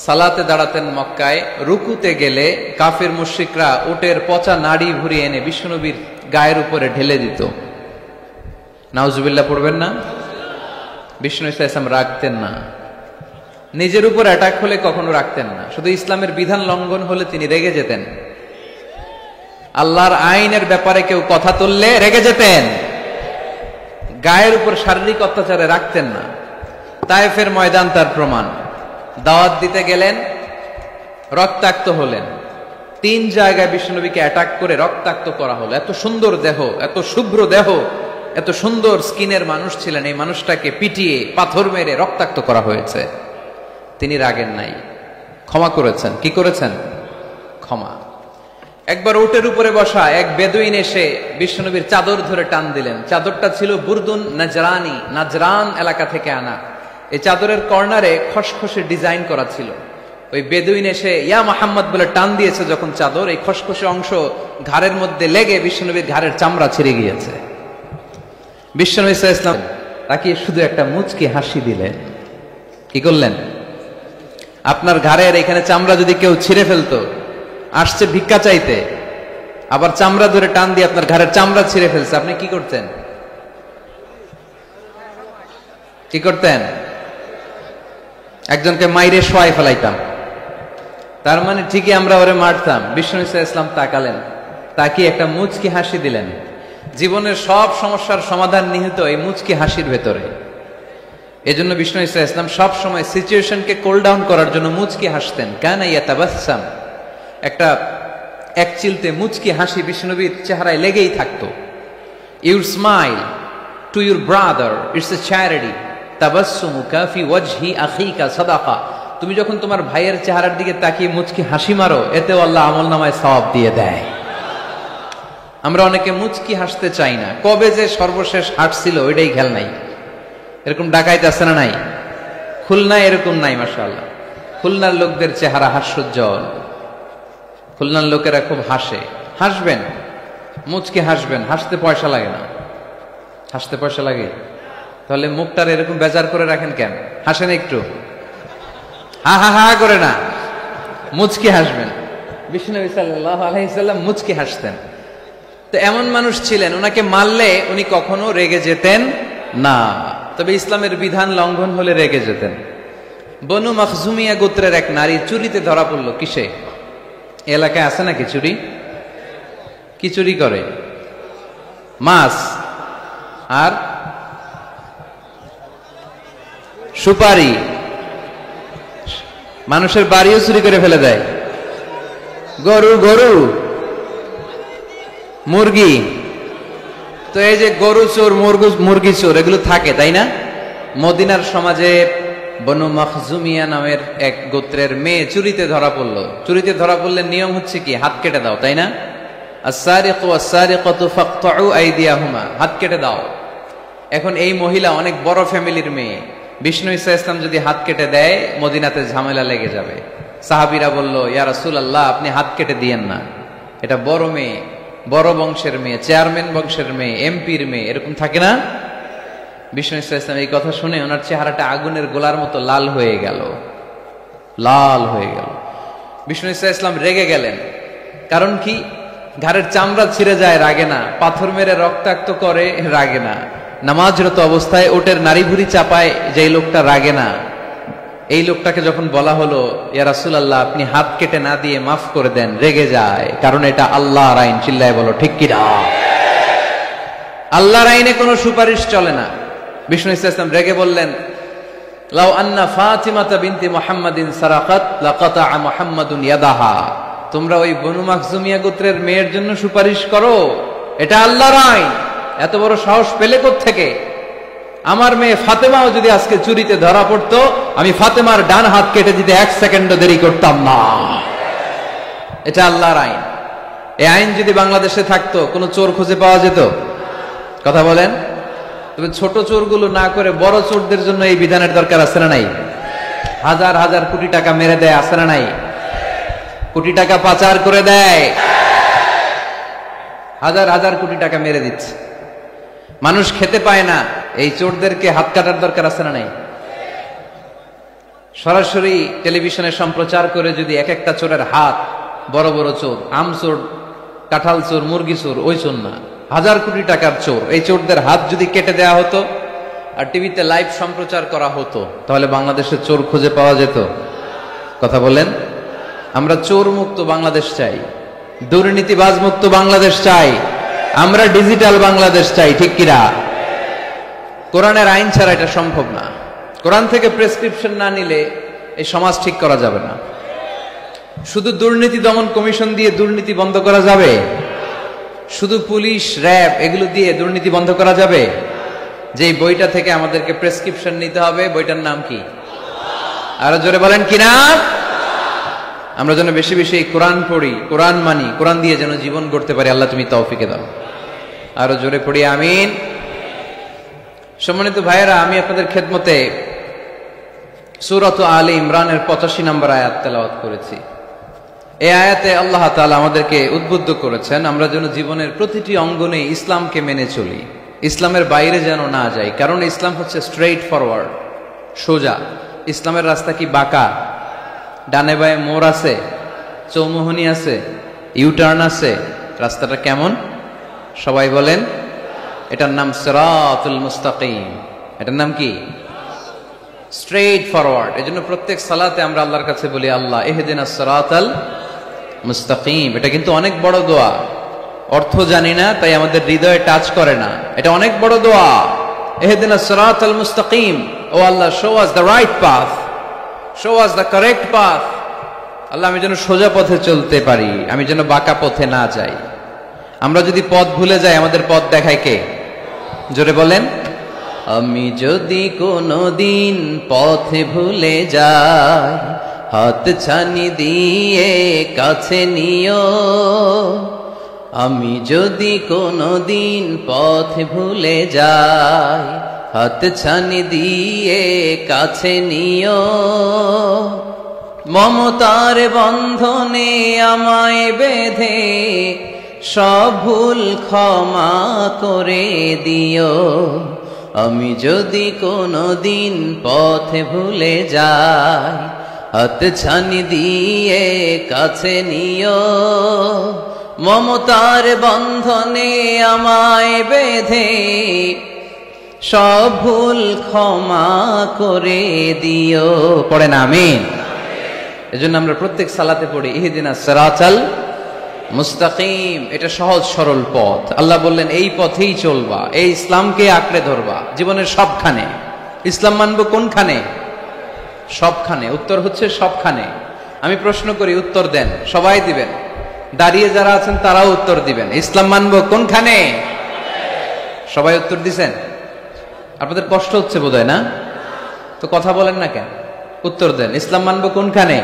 সালাতে দাঁড়াতেন মক্কায়, রুকুতে গেলে কাফের মুশরিকরা উটের পচা নাড়ি ভুড়ি এনে বিশ্বনবীর গায়ের উপরে ঢেলে দিত। নাউজুবিল্লাহ পড়বেন না? বিষ্ণু ইসলাম রাখতেন না। নিজের উপর অ্যাটাক হলে কখনো রাখতেন না, শুধু ইসলামের বিধান লঙ্ঘন হলে তিনি রেগে যেতেন। আল্লাহর আইনের ব্যাপারে কেউ কথা তুললে রেগে যেতেন। গায়ের উপর শারীরিক অত্যাচারে রাখতেন না। তায়েফের ময়দান তার প্রমাণ। দাওয়াত দিতে গেলেন, রক্তাক্ত হলেন। 3 জায়গায় বিশ্বনবীকে অ্যাটাক করে রক্তাক্ত করা হলো। এত সুন্দর দেহ, এত শুভ্র দেহ, এত সুন্দর স্কিনের মানুষ ছিলেন, এই মানুষটাকে পিটিয়ে পাথর মেরে রক্তাক্ত করা হয়েছে। তিনি রাগেন নাই, ক্ষমা করেছেন। কি করেছেন? ক্ষমা। একবার উটের উপরে বসা এক বেদুইন এসে বিশ্বনবীর চাদর ধরে টান দিলেন। চাদরটা ছিল বুরদুন নাজরানি, নাজরান এলাকা থেকে আনা। এই চাদরের কর্নারে খসখসে ডিজাইন করা ছিল। ওই বেদুইন এসে ইয়া মুহাম্মদ বলে টান দিয়েছে যখন চাদর, এই খসখসে অংশ ঘাড়ের মধ্যে লেগে বিশ্বনবীর ঘাড়ের চামড়া ছিঁড়ে গিয়েছে। বিশ্বনবী সাল্লাল্লাহু আলাইহি ওয়াসাল্লাম তাকে শুধু একটা মুচকি হাসি দিলেন। কি করলেন? আপনার ঘাড়ের এখানে চামড়া যদি কেউ ছিঁড়ে ফেলতো, আসছে ভিক্ষা চাইতে, আবার চামড়া ধরে টান দিয়ে আপনার ঘাড়ের চামড়া ছিঁড়ে ফেলছে, আপনি কি করতেন? কি করতেন? একজনকে মাইরে শোয়াই ফেলাইতাম। তার মানে ঠিকই আমরা ওরে মারতাম। বিষ্ণু ইসলাম তাকালেন, তাকিয়ে একটা মুচকি হাসি দিলেন। জীবনের সব সমস্যার সমাধান নিহিত এই মুচকি হাসির ভেতরে। এজন্য বিষ্ণু ইসলাম সব সময় সিচুয়েশনকে কুল ডাউন করার জন্য মুচকি হাসতেন। কানা ইয়াতাবাসসাম, একটা এক চিলতে মুচকি হাসি বিষ্ণুবীর চেহারায় লেগেই থাকতো। Your smile to your brother it's a charity, তাবাসসুমুকা ফি ওয়াজহি আখিকা সাদাকা। তুমি যখন তোমার ভাইয়ের চেহারার দিকে তাকিয়ে মুচকি হাসি মারো, এতেও আল্লাহ আমলনামায় সওয়াব দিয়ে দেয়। আমরা অনেকে মুচকি হাসতে চাই না। কবে যে সর্বশেষ হাসছিল ওইটাই খেয়াল নাই। এরকম ডাকাইত আছে না নাই? খুলনায় এরকম নাই মাশাআল্লাহ। খুলনার লোকদের চেহারা হাস্যোজ্জ্বল। খুলনার লোকেরা খুব হাসে। হাসবেন, মুচকি হাসবেন, হাসতে পয়সা লাগে না। হাসতে পয়সা লাগে? তাহলে মুখটার এরকম বেজার করে রাখেন কেন? হাসেন একটু, হা হা হা করে না, মুচকি হাসবেন। বিষ্ণু সাল্লাল্লাহু আলাইহি সাল্লাম মুচকি হাসতেন। তো এমন মানুষ ছিলেন, ওনাকে মারলে উনি কখনো রেগে যেতেন না, তবে ইসলামের বিধান লঙ্ঘন হলে রেগে যেতেন। বনু মখজুমিয়া গোত্রের এক নারী চুরিতে ধরা পড়লো। কিসে? এলাকায় আছে নাকি চুরি? কি চুরি করে? মাছ আর সুপারি। মানুষের বাড়িও চুরি করে ফেলে দেয়। গরু গরু মুরগি। তো এই যে গরু চোর, মুরগি চোর এগুলো থাকে, তাই না? মদিনার সমাজে বনু মখজুমিয়া নামের এক গোত্রের মেয়ে চুরিতে ধরা পড়লো। চুরিতে ধরা পড়লে নিয়ম হচ্ছে কি? হাত কেটে দাও, তাই না? আস-সারিকু ওয়াস-সারিকাতু ফাকতাউ আইদিয়াহুমা, হাত কেটে দাও। এখন এই মহিলা অনেক বড় ফ্যামিলির মেয়ে, বিষ্ণু ঈসা ইসলাম যদি হাত কেটে দেয় মদিনাতে ঝামেলা লেগে যাবে। সাহাবীরা বলল, ইয়া রাসূলুল্লাহ, আপনি হাত কেটে দিয়েন না, এটা বড় মেয়ে, বড় বংশের মেয়ে, চেয়ারম্যান বংশের মেয়ে, এমপির মেয়ে, এরকম থাকে না? বিষ্ণু ঈসা ইসলাম এই কথা শুনে ওনার চেহারাটা আগুনের গোলার মতো লাল হয়ে গেল, লাল হয়ে গেল। বিষ্ণু ঈসা ইসলাম রেগে গেলেন। কারণ কি? ঘাড়ের চামড়া ছিঁড়ে যায়, রাগে না। পাথর মেরে রক্তাক্ত করে, রাগে না। নামাজরত অবস্থায় ওটের নারী ভুঁড়ি চাপায়, যে লোকটা রাগে না। এই লোকটাকে যখন বলা হলো, ইয়া রাসূলুল্লাহ, আপনি হাত কেটে না দিয়ে মাফ করে দেন, রেগে যায়। কারণ এটা আল্লাহর আইন। চিল্লায় বলো ঠিক কি না? আল্লাহর আইনে কোনো সুপারিশ চলে না। বিষ্ণু ঈসা ইসলাম রেগে বললেন, লাউ আন্না ফাতিমাতা বিনতি মুহাম্মাদিন সারাকাত লাকাতা মুহাম্মাদুন ইয়াদাহা। তোমরা ওই বনু মখজুমিয়া গোত্রের মেয়ের জন্য সুপারিশ করো, এটা আল্লাহর আইন। এত বড় সাহস পেলে কোত্থেকে? আমার মেয়ে ফাতেমাও যদি আজকে চুরিতে ধরা পড়তো, আমি ফাতেমার ডান হাত কেটে দিতে 1 সেকেন্ডও দেরি করতাম না। এটা আল্লাহর আইন। এই আইন যদি বাংলাদেশে থাকতো, কোনো চোর খুঁজে পাওয়া যেত? কথা বলেন। তবে ছোট চোরগুলো না করে বড় চোরদের জন্য এই বিধানের দরকার আছে না নাই? হাজার হাজার কোটি টাকা মেরে দেয়, আছে না নাই? কোটি টাকা পাচার করে দেয়, হাজার হাজার কোটি টাকা মেরে দিচ্ছে। মানুষ খেতে পায় না, এই চোরদেরকে হাত কাটার দরকার আছে না নাই? সরাসরি টেলিভিশনে সম্প্রচার করে যদি এক একটা চোরের হাত, বড় বড় চোর, আম চোর, কাঁঠাল চোর, মুরগি চোর, ওই চোর না, হাজার কোটি টাকার চোর, এই চোরদের হাত যদি কেটে দেয়া হতো আর টিভিতে লাইভ সম্প্রচার করা হতো, তাহলে বাংলাদেশে চোর খুঁজে পাওয়া যেত? কথা বলেন। আমরা চোর মুক্ত বাংলাদেশ চাই, দুর্নীতিবাজ মুক্ত বাংলাদেশ চাই, আমরা ডিজিটাল বাংলাদেশ চাই, ঠিক কিনা? কোরআনের আইন ছাড়া এটা সম্ভব না। কোরআন থেকে প্রেসক্রিপশন না নিলে এই সমাজ ঠিক করা যাবে না। শুধু দুর্নীতি দমন কমিশন দিয়ে দুর্নীতি বন্ধ করা যাবে? শুধু পুলিশ, র্যাব এগুলো দিয়ে দুর্নীতি বন্ধ করা যাবে? যে বইটা থেকে আমাদেরকে প্রেসক্রিপশন নিতে হবে, বইটার নাম কি? আরো জোরে বলেন কি নাম? আমরা যেন বেশি বেশি কোরআন পড়ি, কোরআন মানি, কোরআন দিয়ে যেন জীবন গড়তে পারি। আল্লাহ তুমি তৌফিকে দাও। আরো জোরে পড়ি আমিন। সম্মানিত ভাইয়েরা, আমি আপনাদের খেদমতে সূরাত আলে ইমরানের 85 নম্বর আয়াত তেলাওয়াত করেছি। এই আয়াতে আল্লাহ তাআলা আমাদেরকে উদ্বুদ্ধ করেছেন আমরা যেন জীবনের প্রতিটি অঙ্গনে ইসলামকে মেনে চলি, ইসলামের বাইরে যেন না যাই। কারণ ইসলাম হচ্ছে স্ট্রেইট ফরওয়ার্ড, সোজা। ইসলামের রাস্তা কি বাঁকা? ডানে বায়ে মোড় আছে, চৌমুহনী আছে, ইউটার্ন আছে। রাস্তাটা কেমন? সবাই বলেন। এটার নাম সিরাতুল মুস্তাকিম। এটার নাম কি? Straight forward. এজন্য প্রত্যেক সালাতে আমরা আল্লাহর কাছে বলি, আল্লাহ ইহদিনাস সিরাতাল মুস্তাকিম। এটা কিন্তু অনেক বড় দোয়া। অর্থ জানি না, তাই আমাদের হৃদয়ে টাচ করে না। এটা অনেক বড় দোয়া। ইহদিনাস সিরাতাল মুস্তাকিম। O Allah, show us the right path, show us the correct path. Allah, আমি যেন সোজা পথে চলতে পারি, আমি যেন বাঁকা পথে না যাই। আমরা যদি পথ ভুলে যাই, আমাদের পথ দেখায় কে? জোরে বলেন। আমি যদি কোনদিন পথে ভুলে যাই, হাত ছানি দিয়ে কাছে নিও। আমি যদি কোনদিন পথে ভুলে যাই, হাত ছানি দিয়ে কাছে নিও। মমতার বন্ধনে আমায় বেঁধে সব ভুল ক্ষমা করে দিও। আমি যদি কোনদিন পথে ভুলে যাই, হাত ছানি দিয়ে কাছে নিও। মমতার বন্ধনে আমায় বেঁধে সব ভুল ক্ষমা করে দিও। পড়েন আমিন। এজন্য আমরা প্রত্যেক সালাতে পড়ি ইহদিনাস সিরাতাল মুস্তাকিম। এটা সহজ সরল পথ। আল্লাহ বললেন এই পথেই চলবা, এই ইসলামকে আঁকড়ে ধরবা জীবনের সবখানে। ইসলাম মানবো কোনখানে? সবখানে। উত্তর হচ্ছে সবখানে। আমি প্রশ্ন করি, উত্তর দেন, সবাই দিবেন। দাঁড়িয়ে যারা আছেন তারাও উত্তর দিবেন। ইসলাম মানবো কোনখানে? সবাই উত্তর দিছেন? আপনাদের কষ্ট হচ্ছে বোধহয় না? তো কথা বলেন না কেন? উত্তর দেন। ইসলাম মানবো কোনখানে?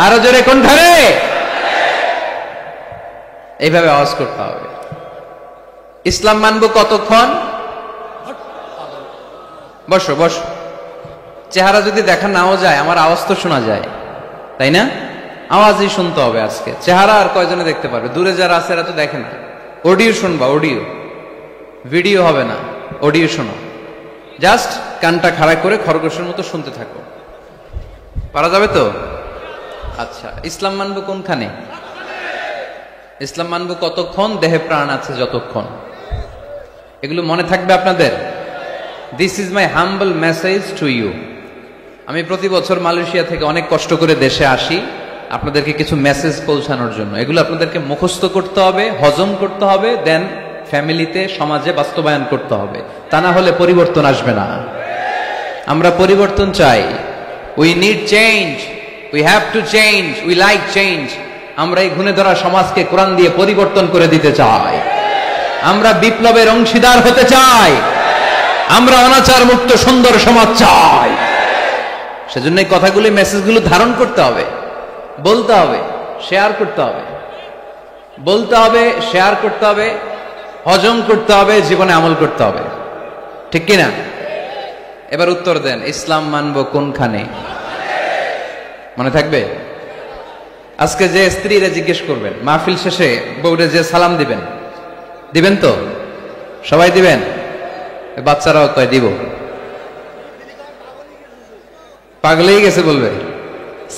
আরো জোরে, কোনখানে? এইভাবে আওয়াজ করতে হবে। ইসলাম মানবো কতক্ষণ? বসো বসো। চেহারা যদি দেখা নাও যায়, আমার আওয়াজ তো শোনা যায়, তাই না? আওয়াজই শুনতে হবে আজকে। চেহারা আর কয়জনে দেখতে পারবে? দূরে যারা আছে এরা তো দেখে না। অডিও শুনবা, অডিও, ভিডিও হবে না, অডিও শোনো। জাস্ট কানটা খাড়া করে খরগোশের মতো শুনতে থাকো। পারা যাবে তো? আচ্ছা, ইসলাম মানবো কোনখানে? ইসলাম মানবো কতক্ষণ? দেহে প্রাণ আছে যতক্ষণ। এগুলো মনে থাকবে আপনাদের। This is my humble message to you. আমি প্রতি বছর মালয়েশিয়া থেকে অনেক কষ্ট করে দেশে আসি আপনাদেরকে কিছু মেসেজ পৌঁছানোর জন্য। এগুলো আপনাদেরকে মুখস্থ করতে হবে, হজম করতে হবে, দেন ফ্যামিলিতে, সমাজে বাস্তবায়ন করতে হবে। তা না হলে পরিবর্তন আসবে না। আমরা পরিবর্তন চাই। We need change, we have to change, we like change. আমরা এই ঘুণে ধরা সমাজকে কোরআন দিয়ে পরিবর্তন করে দিতে চাই। আমরা বিপ্লবের অংশীদার হতে চাই। আমরা অনাচার মুক্ত সুন্দর সমাজ চাই। সেজন্য এই কথাগুলি, মেসেজগুলো ধারণ করতে হবে, বলতে হবে, শেয়ার করতে হবে। বলতে হবে, শেয়ার করতে হবে, হজম করতে হবে, জীবনে আমল করতে হবে। ঠিক কিনা? এবার উত্তর দেন, ইসলাম মানবো কোনখানে? মনে থাকবে? আজকে যে স্ত্রীরা জিজ্ঞেস করবেন, মাহফিল শেষে বউরে যে সালাম দিবেন, দিবেন তো? সবাই দিবেন? বাচ্চারাও কয় দিব। পাগলেই গেছে বলবে।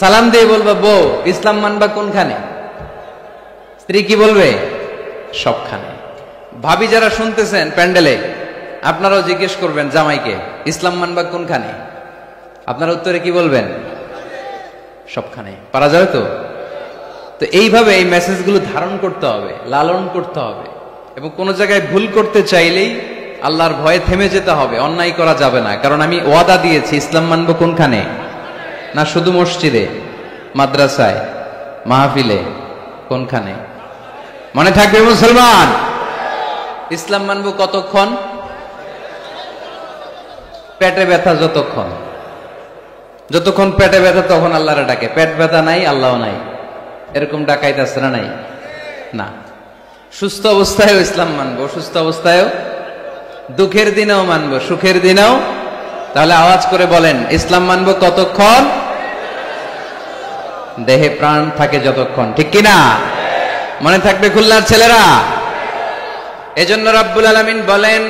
সালাম দিয়ে বলবা, বউ ইসলাম মানবা কোনখানে? স্ত্রী কি বলবে? সবখানে। ভাবি যারা শুনতেছেন প্যান্ডেলে, আপনারাও জিজ্ঞেস করবেন জামাইকে, ইসলাম মানবা কোনখানে? আপনারা উত্তরে কি বলবেন? সবখানে। পারা যাবে তো? তো এইভাবে এই মেসেজগুলো ধারণ করতে হবে, লালন করতে হবে। এবং কোন জায়গায় ভুল করতে চাইলেই আল্লাহর ভয়ে থেমে যেতে হবে, অন্যায় করা যাবে না। কারণ আমি ওয়াদা দিয়েছি, ইসলাম মানবো কোনখানে? না শুধু মসজিদে, মাদ্রাসায়, মাহফিলে, কোনখানে? মনে থাকবে মুসলমান। ইসলাম মানবো কতক্ষণ? পেটে ব্যথা যতক্ষণ। যতক্ষণ পেটে ব্যথা তখন আল্লাহরে ডাকে। পেট ব্যথা নাই, আল্লাহ নাই, এরকম ডাকাইতে আছে না? নাই না। সুস্থ অবস্থায়ও ইসলাম মানবো, অসুস্থ অবস্থায়ও, দুঃখের দিনেও মানবো, সুখের দিনেও। তাহলে আওয়াজ করে বলেন, ইসলাম মানবো কতক্ষণ? দেহে প্রাণ থাকে যতক্ষণ। ঠিক কিনা? মনে থাকবে খুলনার ছেলেরা? এজন্য রাব্বুল আলামিন বলেন,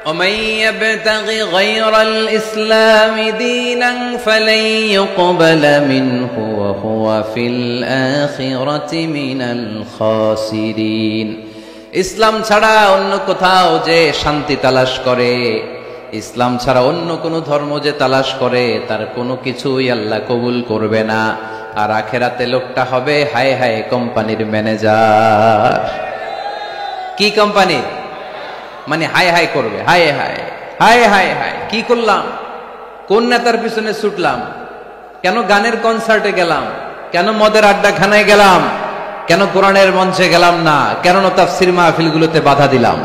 ومن يبتغ غير الإسلام دينا فلن يقبل منه وهو في الآخرة من الخاسرين। ইসলাম ছাড়া অন্য কোথাও যে শান্তি তালাশ করে, ইসলাম ছাড়া অন্য কোন ধর্ম যে তালাশ করে, তার কোনো কিছুই আল্লাহ কবুল করবে না। আর আখেরাতে লোকটা হবে হায় হায় কোম্পানির ম্যানেজার। কি কোম্পানি? মানে হায় হায় করবে, হায় হায় হায় হায় হায়, কি করলাম, কোন নেতার পিছনে ছুটলাম, কেন গানের কনসার্টে গেলাম, কেন মদের আড্ডাখানায় গেলাম, কেন কোরআনের মঞ্চে গেলাম না, কেন তাফসীর মাহফিলগুলোতে বাধা দিলাম,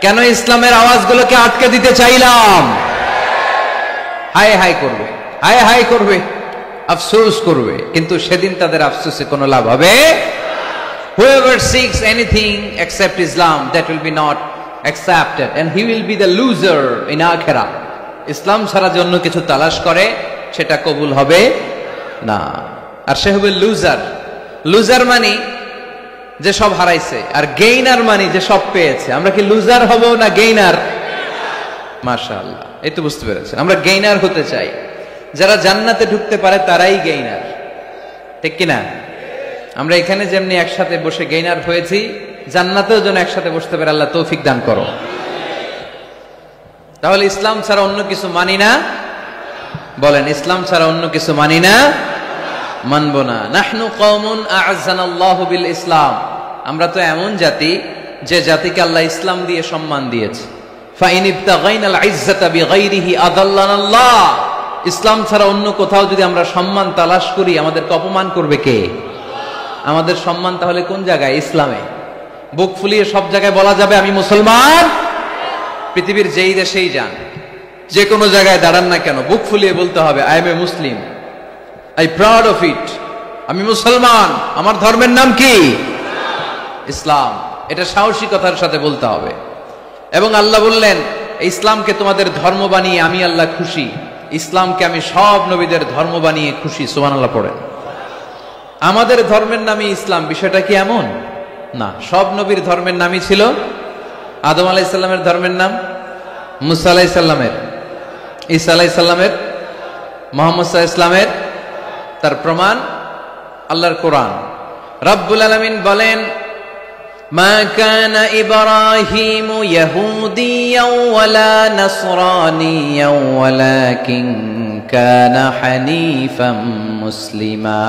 কেন ইসলামের আওয়াজগুলোকে আটকে দিতে চাইলাম। হায় হায় করবে, হায় হায় করবে, আফসোস করবে। কিন্তু সেদিন তাদের আফসোসে কোনো লাভ হবে। Whoever seeks anything except Islam, that will be not accepted, and he will be the loser in akhirah. ইসলাম ছাড়া যে অন্য কিছু তালাশ করে সেটা কবুল হবে না, আর সে হবে লুজার। লুজার মানে যে সব হারাইছে, আর গেইনার মানে যে সব পেয়েছে। আমরা কি লুজার হব না গেইনার? মাশাআল্লাহ, এই তো বুঝতে পেরেছেন। আমরা গেইনার হতে চাই। যারা জান্নাতে ঢুকতে পারে তারাই গেইনার। ঠিক কিনা? আমরা এখানে যেমনি একসাথে বসে গেইনার হয়েছি, জান্নাতেও যেন একসাথে বসতে পারে আল্লাহ তৌফিক দান করো। তাহলে ইসলাম ছাড়া অন্য কিছু মানি না, বলেন ইসলাম ছাড়া অন্য কিছু মানি না, মানবো না। নাহনু কওমুন আ'আজ্জানাল্লাহু বিল ইসলাম, আমরা তো এমন জাতি যে জাতিকে আল্লাহ ইসলাম দিয়ে সম্মান দিয়েছে। ফাইন ইবতাগাইনাল ইজ্জাতা বিগাইরিহি আদাল্লানাল্লাহ, ইসলাম ছাড়া অন্য কোথাও যদি আমরা সম্মান তালাশ করি আমাদেরকে অপমান করবে কে? আমাদের সম্মান তাহলে কোন জায়গায়? ইসলামে। বুক ফুলিয়ে সব জায়গায় বলা যাবে আমি মুসলমান। পৃথিবীর যেই দেশেই যান, যে কোনো জায়গায় দাঁড়ান না কেন, বুক ফুলিয়ে বলতে হবে I M A Muslim, I proud of it, আমি মুসলমান, আমার ধর্মের নাম কি? ইসলাম। এটা সাহসিকতার সাথে বলতে হবে। এবং আল্লাহ বললেন ইসলামকে তোমাদের ধর্ম বানিয়ে আমি আল্লাহ খুশি, ইসলামকে আমি সব নবীদের ধর্ম বানিয়ে খুশি। সুবহানাল্লাহ পড়েন। আমাদের ধর্মের নামই ইসলাম, বিষয়টা কি এমন না? সব নবীর ধর্মের নামই ছিল। আদম আলাইহিস সালামের ধর্মের নাম, মুসা আলাইহিস সালামের, ঈসা আলাইহিস সালামের, মুহাম্মদ সাল্লাল্লাহু আলাইহি ওয়াসাল্লামের। তার প্রমাণ আল্লাহর কোরআন। রব্বুল আলামিন বলেন মা কানা ইব্রাহিমু ইয়াহুদিয়াও ওয়ালা নাসরানিয়াও ওয়ালাকিন কানা হানিফাম মুসলিমা।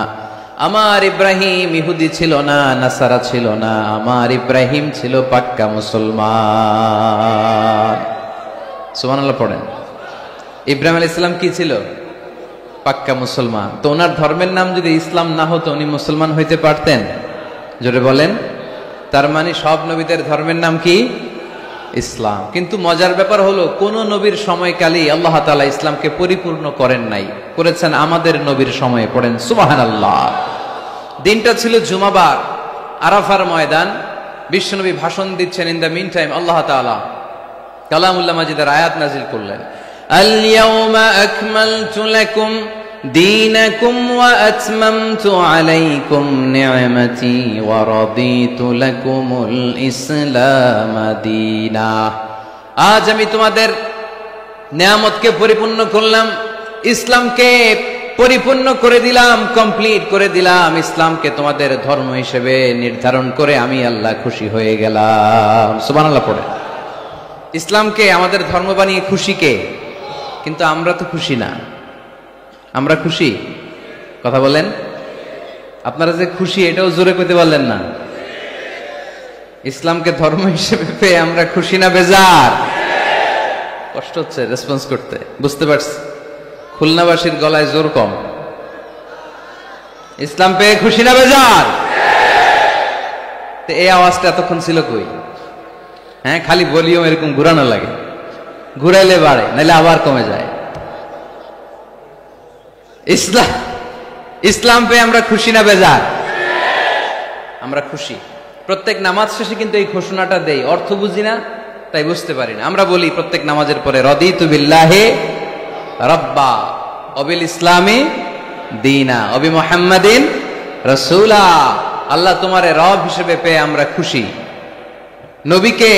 আমার ইব্রাহিম ইহুদি ছিল না, নাসারা ছিল না, আমার ইব্রাহিম ছিল পাক্কা মুসলমান। সুবহানাল্লাহ পড়েন। ইব্রাহিম আলাইহিস সালাম কি ছিল? পাক্কা মুসলমান। তো ওনার ধর্মের নাম যদি ইসলাম না হতো উনি মুসলমান হইতে পারতেন? জোরে বলেন। তার মানে সব নবীদের ধর্মের নাম কি? ইসলাম। কিন্তু মজার ব্যাপার হলো কোন নবীর সময়কালে আল্লাহ তাআলা ইসলামকে পরিপূর্ণ করেন নাই, করেছেন আমাদের নবীর সময়ে। পড়েন সুবহানাল্লাহ। দিনটা ছিল জুমাবার, আরাফার ময়দান। বিশ্বনবী ভাষণ দিচ্ছেন। ইন দ্য মিন টাইম আল্লাহ তাআলা কালামুল্লাহ মাজিদের আয়াত নাজিল করলেন। আল ইয়াউমা আকমালতু লাকুম দীনাকুম ওয়া আতমামতু আলাইকুম নি'মাতি ওয়া রাদিতু লাকুমুল ইসলাম দীনা। আজ আমি তোমাদের নিয়ামতকে পরিপূর্ণ করলাম, ইসলামকে পরিপূর্ণ করে দিলাম, কমপ্লিট করে দিলাম। ইসলামকে তোমাদের ধর্ম হিসেবে নির্ধারণ করে আমি আল্লাহ খুশি হয়ে গেলাম। সুবহানাল্লাহ পড়ে। ইসলামকে আমাদের ধর্ম বানিয়ে খুশি কে? কিন্তু আমরা তো খুশি না। আমরা খুশি? কথা বলেন। আপনারা যে খুশি এটাও জোরে কইতে পারলেন না। ইসলামকে ধর্ম হিসেবে পেয়ে আমরা খুশি না বেজার? কষ্ট হচ্ছে রেসপন্স করতে, বুঝতে পারছি। খুলনাবাসীর গলায় জোর কম। ইসলাম পেয়ে খুশি না বেজার? তো এই আওয়াজটা এতক্ষণ ছিল কই? হ্যাঁ, খালি ভলিউম এরকম ঘুরানো লাগে, ঘুরাইলে বাড়ে, নাহলে আবার কমে যায়। ইসলাম পেয়ে আমরা খুশি না বেজার? আমরা খুশি। প্রত্যেক নামাজ শেষে কিন্তু এই ঘোষণাটা দেই, অর্থ বুঝি না তাই বুঝতে পারি না। আমরা বলি প্রত্যেক নামাজের পরে রাদিতু বিল্লাহি রাব্বা ওয়া বিল ইসলামি দীনা ওয়া বি মুহাম্মাদিন রাসূলা। আল্লাহ তোমারে রব হিসেবে পেয়ে আমরা খুশি, নবীকে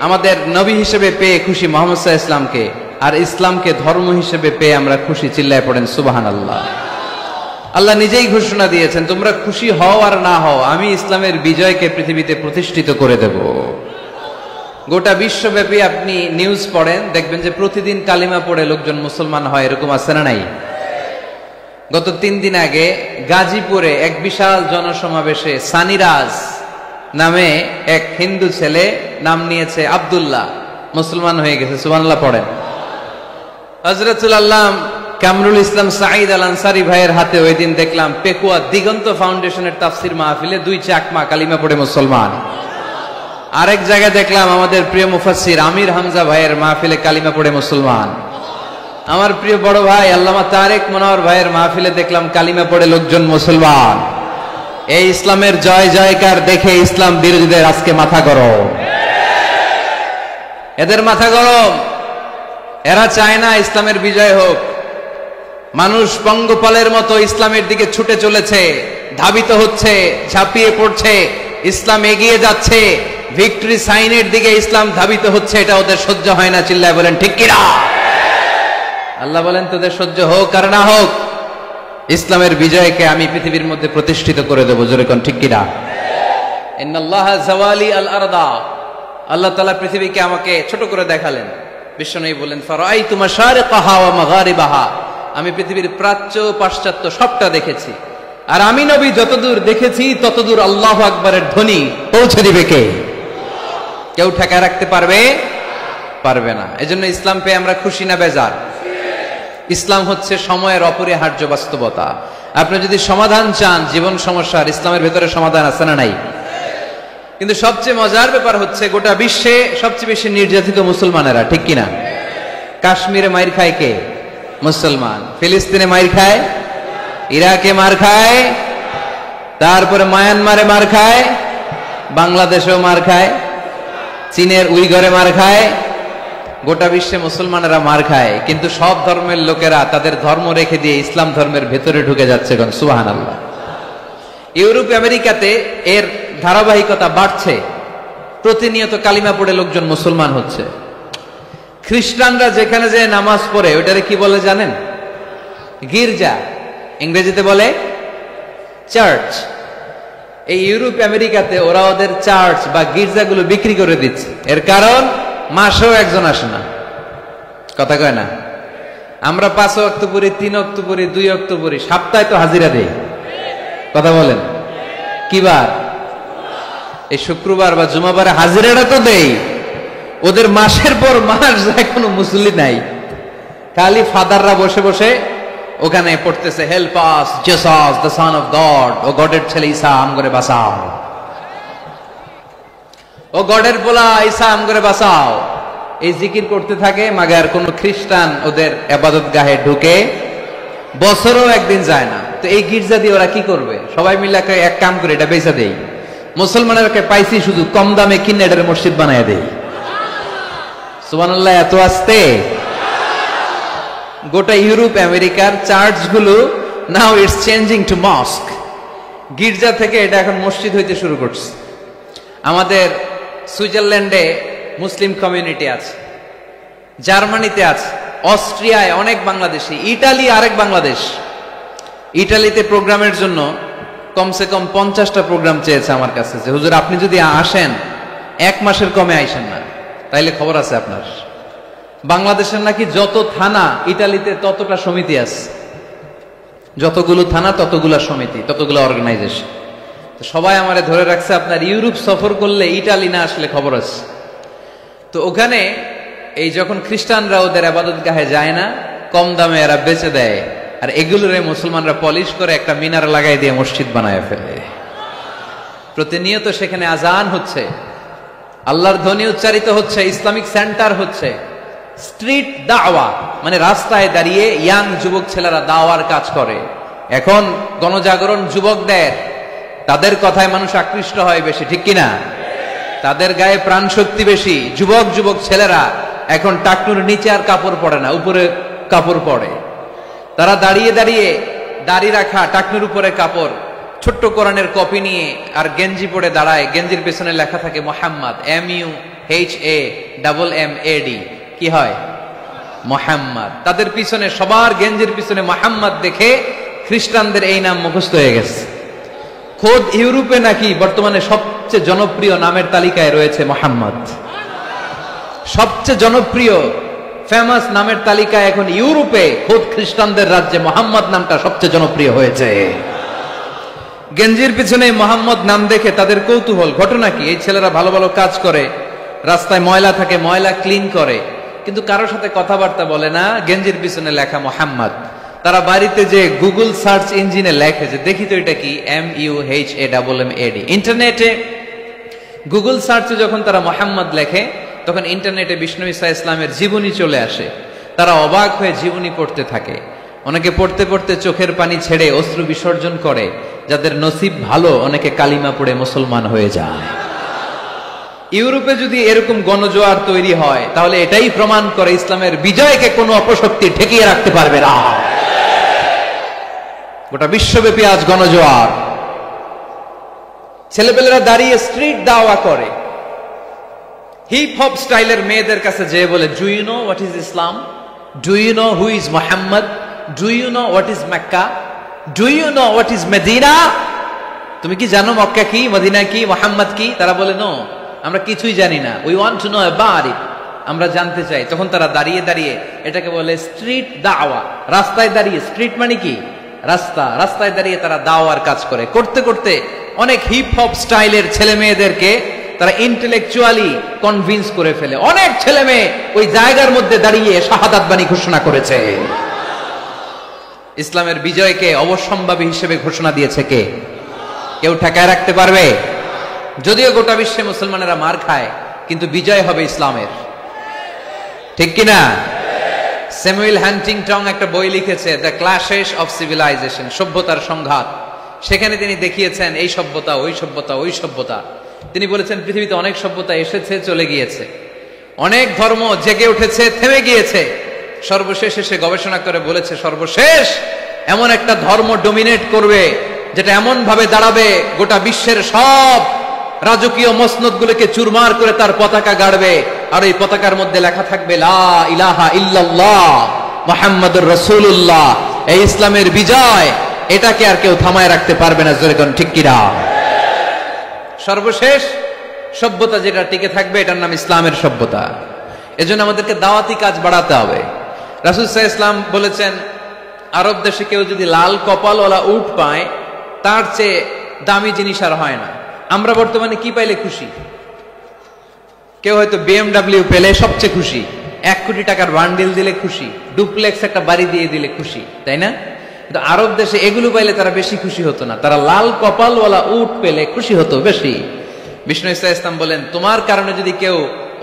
আমাদের নবী হিসেবে পেয়ে খুশি, মুহাম্মদ সাল্লাল্লাহু আলাইহি ওয়াসাল্লামকে, আর ইসলামকে ধর্ম হিসেবে পেয়ে আমরা খুশি। চিল্লায় পড়েন সুবহানাল্লাহ। আল্লাহ নিজেই ঘোষণা দিয়েছেন তোমরা খুশি হও আর না হও, আমি ইসলামের বিজয়কে পৃথিবীতে প্রতিষ্ঠিত করে দেব। গোটা বিশ্বব্যাপী আপনি নিউজ পড়েন, দেখবেন যে প্রতিদিন কালিমা পড়ে লোকজন মুসলমান হয়, এরকম আছে না নাই? গত 3 দিন আগে গাজীপুরে এক বিশাল জনসমাবেশে সানিরাজ নামে এক হিন্দু ছেলে, নাম নিয়েছে আব্দুল্লাহ, মুসলমান হয়ে গেছে। সুবহানাল্লাহ পড়েন। হযরতুল আল্লাহ কামরুল ইসলাম সাঈদ আল আনসারী ভাইয়ের হাতে ওই দিন দেখলাম পেকুয়া দিগন্ত ফাউন্ডেশনের তাফসির মাহফিলে 2 চাকমা কালিমা পড়ে মুসলমান। আরেক জায়গায় দেখলাম আমাদের প্রিয় মুফাসসির আমির হামজা ভাইয়ের মাহফিলে কালিমা পড়ে মুসলমান। আমার প্রিয় বড় ভাই আল্লামা তারেক মনোয়ার ভাইয়ের মাহফিলে দেখলাম কালিমা পড়ে লোকজন মুসলমান। এই ইসলামের জয় জয়কার দেখে ইসলাম বিরোধীদের আজকে মাথা গরম, এদের মাথা গরম। এরা চায় না ইসলামের বিজয় হোক। মানুষ পঙ্গপালের মতো ইসলামের দিকে ছুটে চলেছে, ধাবিত হচ্ছে, ঝাঁপিয়ে পড়ছে, ইসলাম এগিয়ে যাচ্ছে, ভিক্টরি সাইনের দিকে ইসলাম ধাবিত হচ্ছে। এটা ওদের সহ্য হয় না। চিল্লায় বলেন ঠিক কিনা? আল্লাহ বলেন তোদের সহ্য হোক আর না হোক, ইসলামের বিজয়কে আমি পৃথিবীর মধ্যে প্রতিষ্ঠিত করে দেবো। জোরে কোন ঠিক কিনা? ইন্নাল্লাহা জাওয়ালি আল আরদা, আল্লাহ তাআলা পৃথিবীকে আমাকে ছোট করে দেখালেন। বিশ্বনবী বলেন ফারাআইতু মাশারিকাহা ওয়া মাগারিবাহা, আমি পৃথিবীর প্রাচ্য পাশ্চাত্য সবটা দেখেছি। আর আমি নবী যতদূর দেখেছি ততদূর আল্লাহু আকবারের ধ্বনি পৌঁছে দিবে কে? কেউ ঠেকায় রাখতে পারবে না। এজন্য ইসলাম পেয়ে আমরা খুশি না বেজার? ইসলাম হচ্ছে সময়ের অপরিহার্য বাস্তবতা। আপনি যদি সমাধান চান জীবন সমস্যার, ইসলামের ভেতরে সমাধান আছে না নাই? কিন্তু সবচেয়ে মজার ব্যাপার হচ্ছে গোটা বিশ্বে সবচেয়ে বেশি নির্যাতিত মুসলমানেরা, ঠিক কিনা? কাশ্মীরে মাইর খায় কে? মুসলমান। ফিলিস্তিনে মাইর খায়, ইরাকে মার খায়, তারপরে মায়ানমারে মার খায়, বাংলাদেশেও মার খায়, চীনের উইঘরে মার খায়, গোটা বিশ্বে মুসলমানেরা মার খায়। কিন্তু সব ধর্মের লোকেরা তাদের ধর্ম রেখে দিয়ে ইসলাম ধর্মের ভেতরে ঢুকে যাচ্ছে। সুবহানাল্লাহ। ইউরোপ আমেরিকাতে এর ধারাবাহিকতা বাড়ছে, প্রতিনিয়ত কালিমা পড়ে লোকজন মুসলমান হচ্ছে। খ্রিস্টানরা যেখানে যে নামাজ পড়ে ওটারে কি বলে জানেন? গির্জা, ইংরেজিতে বলে চার্চ। এই ইউরোপ আমেরিকাতে ওরা ওদের চার্চ বা গির্জাগুলো বিক্রি করে দিচ্ছে। এর কারণ মাসেও একজন আসে না, কথা কয় না। আমরা 5 ওয়াক্ত পড়ি, 3 ওয়াক্ত পড়ি, 2 ওয়াক্ত পড়ি, সপ্তাহে তো হাজিরা দেই, কথা বলেন। কি বার? এই শুক্রবার বা জুমাবারে হাজিরাটা তো দেই। ওদের মাসের পর মাস যায়, কোনো মুসল্লি নাই, খালি ফাদাররা বসে বসে ওখানে পড়তেছে help us Jesus the son of God, ও গডের ছেলে ঈসা আমগরে বাঁচাও, ও গডের পোলা ঈসা আমগরে বাঁচাও। এই জিকির করতে থাকে। মাগার কোন খ্রিস্টান ওদের ইবাদত গাহে ঢুকে বছরও একদিন যায় না। তো এই গির্জা দিয়ে ওরা কি করবে? সবাই মিলে এক কাম করে এটা বেচা দেই। মুসলমানেরকে পাইছি শুধু কম দামে কিনে এটার মসজিদ বানায় দেই। সুবহানাল্লাহ। এত আসতে গোটা ইউরোপ আমেরিকার চার্চগুলো now it's changing to mosque. গির্জা থেকে এটা এখন মসজিদ হইতে শুরু করছে। আমাদের সুইজারল্যান্ডে মুসলিম কমিউনিটি আছে, জার্মানিতে আছে, অস্ট্রিয়ায় অনেক বাংলাদেশি, ইটালি আরেক বাংলাদেশ। ইটালিতে প্রোগ্রামের জন্য কমসে কম 50টা প্রোগ্রাম চেয়েছে আমার কাছে, যে হুজুর আপনি যদি আসেন 1 মাসের কমে আইসেন না, তাইলে খবর আছে আপনার। বাংলাদেশের নাকি যত থানা ইটালিতে ততটা সমিতি আছে, যতগুলো থানা ততগুলা সমিতি, ততগুলো অর্গানাইজেশন। তো সবাই আমারে ধরে রাখছে আপনার ইউরোপ সফর করলে ইটালি না আসলে খবর আছে। তো ওখানে এই যখন খ্রিস্টানরা ওদের ইবাদত গাহে যায় না, কম দামে এরা বেচে দেয়, আর এগুলোরে মুসলমানরা পলিশ করে একটা মিনার লাগাই দিয়ে মসজিদ বানায় ফেলে। প্রতিনিয়ত সেখানে আজান হচ্ছে, আল্লাহর ধ্বনি উচ্চারিত হচ্ছে, ইসলামিক সেন্টার হচ্ছে, স্ট্রিট দাওয়া, মানে রাস্তায় দাঁড়িয়ে ইয়াং যুবক ছেলেরা দাওয়ার কাজ করে। এখন গণজাগরণ যুবকদের, তাদের কথায় মানুষ আকৃষ্ট হয় বেশি, ঠিক কিনা? তাদের গায়ে প্রাণ শক্তি বেশি। যুবক ছেলেরা এখন টাকনুর নিচে আর কাপড় পরে না, উপরে কাপড় পরে। তারা দাঁড়িয়ে দাঁড়িয়ে দাড়ি রাখা, টাকনুর উপরে কাপড়, ছোট্ট কোরআনের কপি নিয়ে আর গেঞ্জি পরে দাঁড়ায়। গেঞ্জির পেছনে লেখা থাকে মোহাম্মদ, MUHAMMAD। কি হয়? মোহাম্মদ। তাদের পিছনে, সবার গেঞ্জির পিছনে মোহাম্মদ দেখে খ্রিস্টানদের এই নাম মুখস্থ হয়ে গেছে। খোদ ইউরোপে নাকি বর্তমানে সবচেয়ে জনপ্রিয় নামের তালিকায় রয়েছে মোহাম্মদ। সবচেয়ে জনপ্রিয় ফেমাস নামের তালিকায় এখন ইউরোপে খোদ খ্রিস্টানদের রাজ্যে মোহাম্মদ নামটা সবচেয়ে জনপ্রিয় হয়েছে। গেঞ্জির পিছনে মোহাম্মদ নাম দেখে তাদের কৌতূহল। ঘটনা কি? এই ছেলেরা ভালো ভালো কাজ করে, রাস্তায় ময়লা থাকে, ময়লা ক্লিন করে, কিন্তু কারোর সাথে কথাবার্তা বলে না। গেঞ্জির পিছনে লেখা মোহাম্মদ। তারা বাড়িতে যে গুগল সার্চ ইঞ্জিনে লেখে যে দেখি তো এটা কি, MUHAMMAD। ইন্টারনেটে গুগল সার্চে যখন তারা মোহাম্মদ লেখে, তখন ইন্টারনেটে বিষ্ণু ঈসা ইসলামের জীবনী চলে আসে। তারা অবাক হয়ে জীবনী পড়তে থাকে। অনেকে পড়তে পড়তে চোখের পানি ছেড়ে অশ্রু বিসর্জন করে। যাদের নসিব ভালো, অনেকে কালিমা পড়ে মুসলমান হয়ে যায়। ইউরোপে যদি এরকম গণজোয়ার তৈরি হয়, তাহলে এটাই প্রমাণ করে ইসলামের বিজয়কে কোনো অপশক্তি ঠেকিয়ে রাখতে পারবে না। গোটা বিশ্বব্যাপী আজ গণজোয়ার। ছেলেপেলেরা দাঁড়িয়ে স্ট্রিট দাওয়া করে। হিপ হপ স্টাইলের মেয়েদের কাছে যেয়ে বলে, do you know what is Islam? Do you know who is Muhammad? Do you know what is Mecca? Do you know what is Medina? তুমি কি জানো মক্কা কি, মদিনা কি, মুহাম্মদ কি? তারা বলে নো, আমরা কিছুই জানি না। We want to know about it, আমরা জানতে চাই। তখন তারা দাঁড়িয়ে দাঁড়িয়ে, এটাকে বলে স্ট্রিট দাওয়া, রাস্তায় দাঁড়িয়ে, স্ট্রিট মানে কি রাস্তা, রাস্তায় দাঁড়িয়ে তারা দাওয়ার কাজ করে। করতে করতে অনেক হিপ হপ স্টাইলের ছেলে মেয়েদেরকে তারা ইন্টেলেকচুয়ালি কনভিন্স করে ফেলে। অনেক ছেলে মেয়ে ওই জায়গার মধ্যে দাঁড়িয়ে শাহাদাত বাণী ঘোষণা করেছে। ইসলামের বিজয়কে অবশ্যম্ভাবী হিসেবে ঘোষণা দিয়েছে কে? কেউ ঠেকায় রাখতে পারবে? যদিও গোটা বিশ্বে মুসলমানেরা মার খায়, কিন্তু বিজয় হবে ইসলামের, ঠিক কিনা? স্যামুয়েল হান্টিংটন একটা বই লিখেছে, দ্য ক্ল্যাশেস অফ সিভিলাইজেশন, সভ্যতার সংঘাত। সেখানে তিনি দেখিয়েছেন এই সভ্যতা, ওই সভ্যতা, ওই সভ্যতা। তিনি বলেছেন পৃথিবীতে অনেক সভ্যতা এসেছে, চলে গিয়েছে, অনেক ধর্ম জেগে উঠেছে, থেমে গিয়েছে। সর্বশেষ এসে গবেষণা করে বলেছে, সর্বশেষ এমন একটা ধর্ম ডোমিনেট করবে, যেটা এমন ভাবে দাঁড়াবে গোটা বিশ্বের সব রাজকীয় মসনদ গুলোকে চুরমার করে তার পতাকা গাড়বে, আর এই পতাকার মধ্যে লেখা থাকবে লা ইলাহা ইল্লাল্লাহ মুহাম্মাদুর রাসূলুল্লাহ। এই ইসলামের বিজয়, এটাকে আর কেউ থামায় রাখতে পারবে না। জোরে কোন ঠিক কিনা? সর্বশেষ সভ্যতা যেটা টিকে থাকবে, এটার নাম ইসলামের সভ্যতা। এজন্য আমাদেরকে দাওয়াতি কাজ বাড়াতে হবে। রাসূল সাল্লাল্লাহু আলাইহি ওয়াসাল্লাম বলেছেন, আরব দেশে কেউ যদি লাল কপালওয়ালা উট পায়, তার চেয়ে দামি জিনিস আর হয় না। আমরা বর্তমানে কি পাইলে খুশি? কেউ হয়তো BMW পেলে সবচেয়ে খুশি, 1 কোটি টাকার বান্ডিল দিলে খুশি, ডুপ্লেক্স একটা বাড়ি দিয়ে দিলে খুশি, তাই না? কিন্তু আরব দেশে এগুলো পাইলে তারা বেশি খুশি হতো না, তারা লাল কপালওয়ালা উট পেলে খুশি হতো বেশি। বিষ্ণু ইসলাম বলেন, তোমার কারণে যদি কেউ